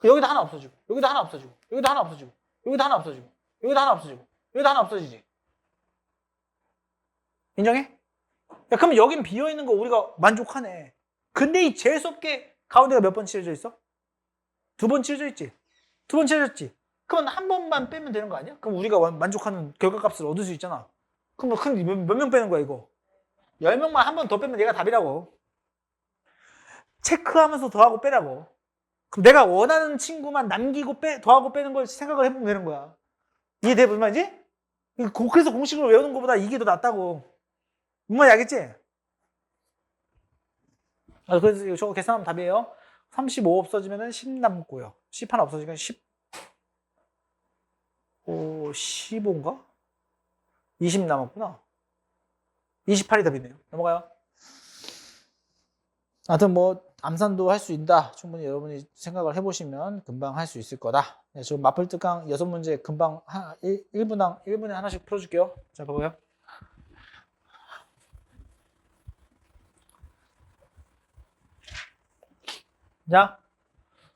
여기도 하나 없어지고 여기도 하나 없어지고 여기도 하나 없어지고 여기도 하나 없어지고 여기도 하나 없어지고 여기도 하나 없어지지. 인정해? 야, 그러면 여긴 비어있는 거 우리가 만족하네. 근데 이 재수없게 가운데가 몇 번 칠해져 있어? 두 번 칠해져 있지? 두 번 칠해졌지? 그러면 한 번만 빼면 되는 거 아니야? 그럼 우리가 만족하는 결과값을 얻을 수 있잖아. 그럼 몇 명 빼는 거야 이거? 10명만 한 번 더 빼면 얘가 답이라고. 체크하면서 더하고 빼라고. 그럼 내가 원하는 친구만 남기고 더하고 빼는 걸 생각을 해보면 되는 거야. 이해돼? 무슨 말이지? 그래서 공식으로 외우는 것보다 이게 더 낫다고. 무슨 말인지 알겠지? 그래서 저거 계산하면 답이에요. 35 없어지면 10 남고요. 10 하나 없어지면 15인가? 20 남았구나. 28이 답이네요. 넘어가요. 하여튼 뭐 암산도 할 수 있다. 충분히 여러분이 생각을 해보시면 금방 할 수 있을 거다. 네, 지금 마플특강 6문제 금방 1분에 하나씩 풀어줄게요. 자, 봐봐요. 자,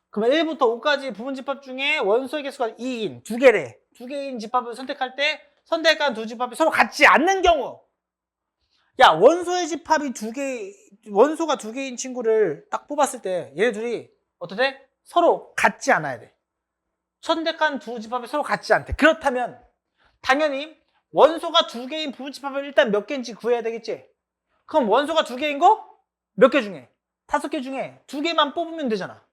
그러면 1부터 5까지 부분집합 중에 원소의 개수가 2인, 2개래. 2개인 집합을 선택할 때 선택한 두 집합이 서로 같지 않는 경우. 야, 원소의 집합이 원소가 2개인 친구를 딱 뽑았을 때 얘네 둘이 어떻게? 서로 같지 않아야 돼. 선택한 두 집합이 서로 같지 않대. 그렇다면 당연히 원소가 2개인 부분집합을 일단 몇 개인지 구해야 되겠지? 그럼 원소가 2개인 거? 몇 개 중에? 5개 중에 2개만 뽑으면 되잖아.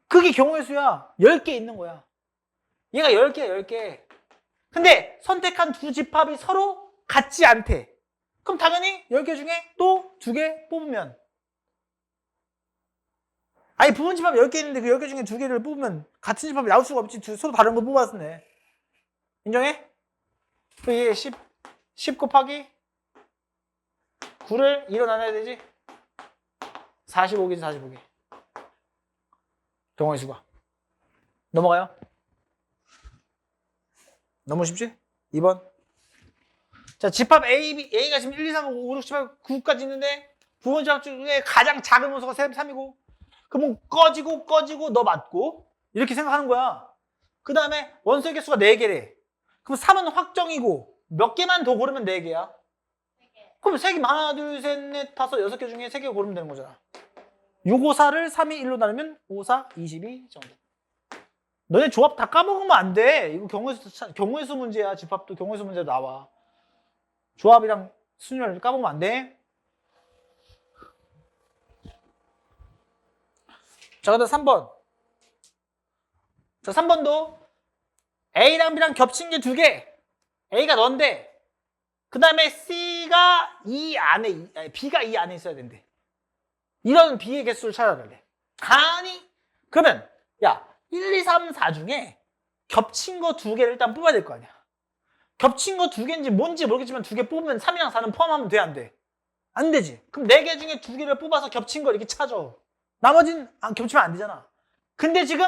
그게 경우의 수야. 10개 있는 거야. 얘가 10개야, 10개. 근데 선택한 두 집합이 서로 같지 않대. 그럼 당연히 10개 중에 또 2개 뽑으면. 아니, 부분 집합 10개 있는데 그 10개 중에 2개를 뽑으면 같은 집합이 나올 수가 없지. 서로 다른 거 뽑았네. 인정해? 이게 10 곱하기 9를 2로 나눠야 되지? 45개지, 45개. 경우의 수가. 넘어가요. 너무 쉽지? 2번. 자, 집합 A가 지금 1, 2, 3, 5, 6, 7, 8, 9까지 있는데 부분 집합 중에 가장 작은 원소가 3이고 그러면 꺼지고 너 맞고 이렇게 생각하는 거야. 그 다음에 원소의 개수가 4개래. 그럼 3은 확정이고 몇 개만 더 고르면 4개야. 그럼 3개 하나, 둘, 셋, 넷, 다섯, 6개 중에 3개 고르면 되는 거잖아. 6, 5, 4를 3이 1로 나누면 5, 4, 22 정도. 너네 조합 다 까먹으면 안 돼. 이거 경우의 수 문제야. 집합도 경우의 수 문제 나와. 조합이랑 순위를 까먹으면 안 돼. 자, 그다음 3번. 자, 3번도 A랑 B랑 겹친 게 2개. A가 너인데 그 다음에 B가 이 안에 있어야 된대. 이런 B의 개수를 찾아야 돼. 아니, 그러면 야, 1, 2, 3, 4 중에 겹친 거 2개를 일단 뽑아야 될 거 아니야. 겹친 거 2개인지 뭔지 모르겠지만 2개 뽑으면 3이랑 4는 포함하면 돼, 안 돼? 안 되지. 그럼 4개 중에 2개를 뽑아서 겹친 거 이렇게 찾아. 나머지는 겹치면 안 되잖아. 근데 지금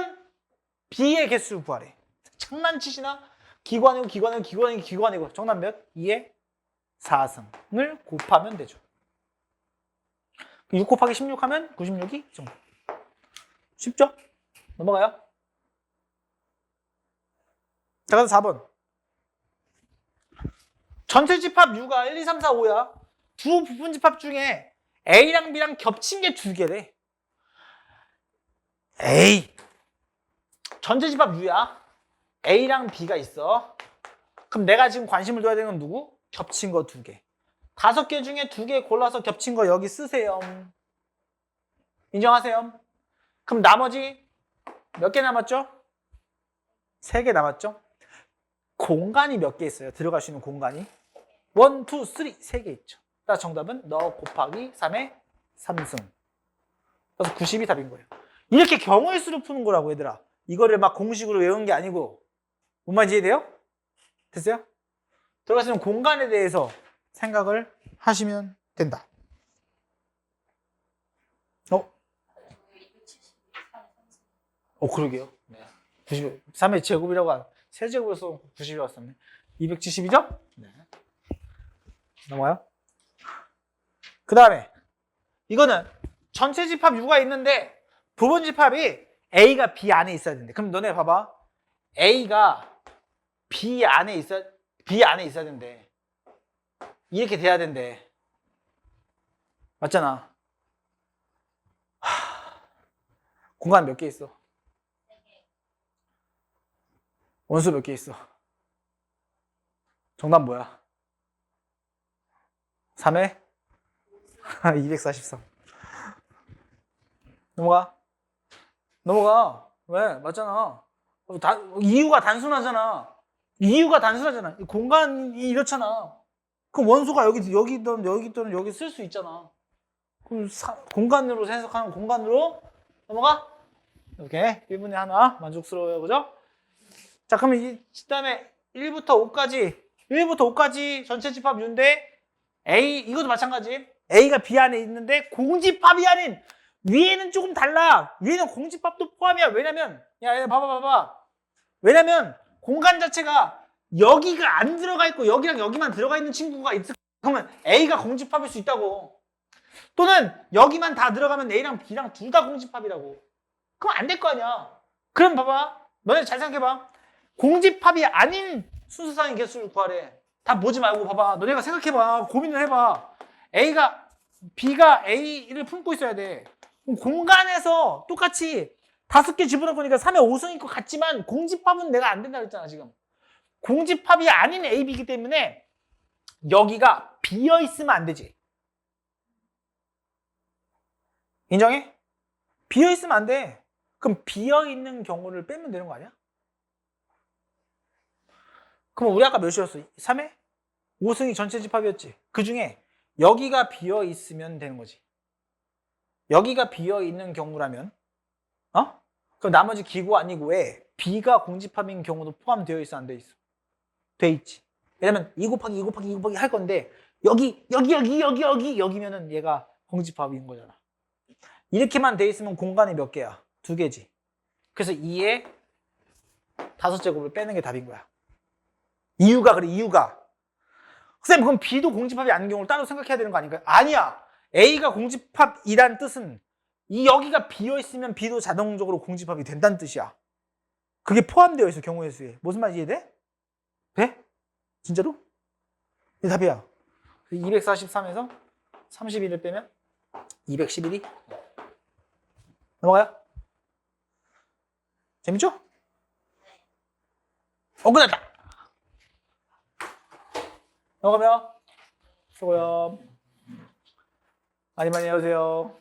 B의 개수를 구하래. 장난치시나? 기관이고 정답 몇? 2의 4승을 곱하면 되죠. 6 곱하기 16 하면 96이 정도. 쉽죠? 넘어가요. 자, 그래서 4번. 전체 집합 U가 1, 2, 3, 4, 5야. 두 부분 집합 중에 A랑 B랑 겹친 게 2개래. 전체 집합 U야. A랑 B가 있어. 그럼 내가 지금 관심을 둬야 되는 건 누구? 겹친 거 2개. 5개 중에 2개 골라서 겹친 거 여기 쓰세요. 인정하세요? 그럼 나머지 몇 개 남았죠? 3개 남았죠? 공간이 몇 개 있어요? 들어갈 수 있는 공간이 1, 2, 3, 3개 있죠. 따라서 정답은 너 곱하기 3의 3승. 그래서 90이 답인 거예요. 이렇게 경우의 수로 푸는 거라고 얘들아. 이거를 막 공식으로 외운 게 아니고. 뭔 말인지 이해돼요? 됐어요? 들어갈 수 있는 공간에 대해서 생각을 하시면 된다. 그러게요. 네. 3의 제곱이라고 세제곱에서 90이라고 썼네. 270이죠? 네. 넘어가요. 그 다음에 이거는 전체 집합 U가 있는데 부분 집합이 A가 B 안에 있어야 된대. 그럼 너네 봐봐. A가 B 안에 있어야 된대. 이렇게 돼야 된대. 맞잖아. 공간 몇 개 있어? 원수 몇 개 있어? 정답 뭐야? 3회? 243. 넘어가. 왜? 맞잖아. 이유가 단순하잖아. 공간이 이렇잖아. 그럼 원소가 여기 있던 여기 쓸 수 있잖아. 그럼 공간으로 해석하는 공간으로 넘어가? 이렇게 1분에 하나 만족스러워요. 그죠? 자, 그러면 그다음에 1부터 5까지 전체 집합 U인데 이것도 마찬가지. A가 B 안에 있는데 공집합이 아닌 위에는 조금 달라. 위에는 공집합도 포함이야. 왜냐면 야, 봐봐. 왜냐면 공간 자체가 여기가 안 들어가 있고 여기랑 여기만 들어가 있는 친구가 있을 그러면 A가 공집합일 수 있다고. 또는 여기만 다 들어가면 A랑 B랑 둘 다 공집합이라고. 그럼 안 될 거 아니야. 그럼 봐봐. 너네 잘 생각해봐. 공집합이 아닌 순서상의 개수를 구하래. 다 보지 말고 봐봐. 너네가 생각해봐. 고민을 해봐. B가 A를 품고 있어야 돼. 공간에서 똑같이 5개 집어넣을 거니까 3의 5승일 것 같지만 공집합은 내가 안 된다고 했잖아 지금. 공집합이 아닌 A, B이기 때문에 여기가 비어 있으면 안 되지. 인정해? 비어 있으면 안 돼. 그럼 비어 있는 경우를 빼면 되는 거 아니야? 그럼 우리 아까 몇이었어? 3회? 5승이 전체 집합이었지. 그 중에 여기가 비어 있으면 되는 거지. 여기가 비어 있는 경우라면 그럼 나머지 기구 아니고에 B가 공집합인 경우도 포함되어 있어, 안 돼 있어? 돼 있지. 왜냐면 2 곱하기 2 곱하기 2 곱하기 할 건데 여기면은 얘가 공집합인 거잖아. 이렇게만 돼 있으면 공간이 몇 개야? 2개지. 그래서 2에 5제곱을 빼는 게 답인 거야. 이유가. 선생님 그럼 B도 공집합이 아닌 경우를 따로 생각해야 되는 거 아닌가요? 아니야. A가 공집합이란 뜻은 여기가 비어있으면 B도 자동적으로 공집합이 된다는 뜻이야. 그게 포함되어 있어 경우의 수에. 무슨 말인지 이해돼? 돼? 진짜로? 이게 답이야. 243에서 31을 빼면 211이 넘어가요? 재밌죠? 끝났다. 넘어가면 수고요. 많이 해주세요.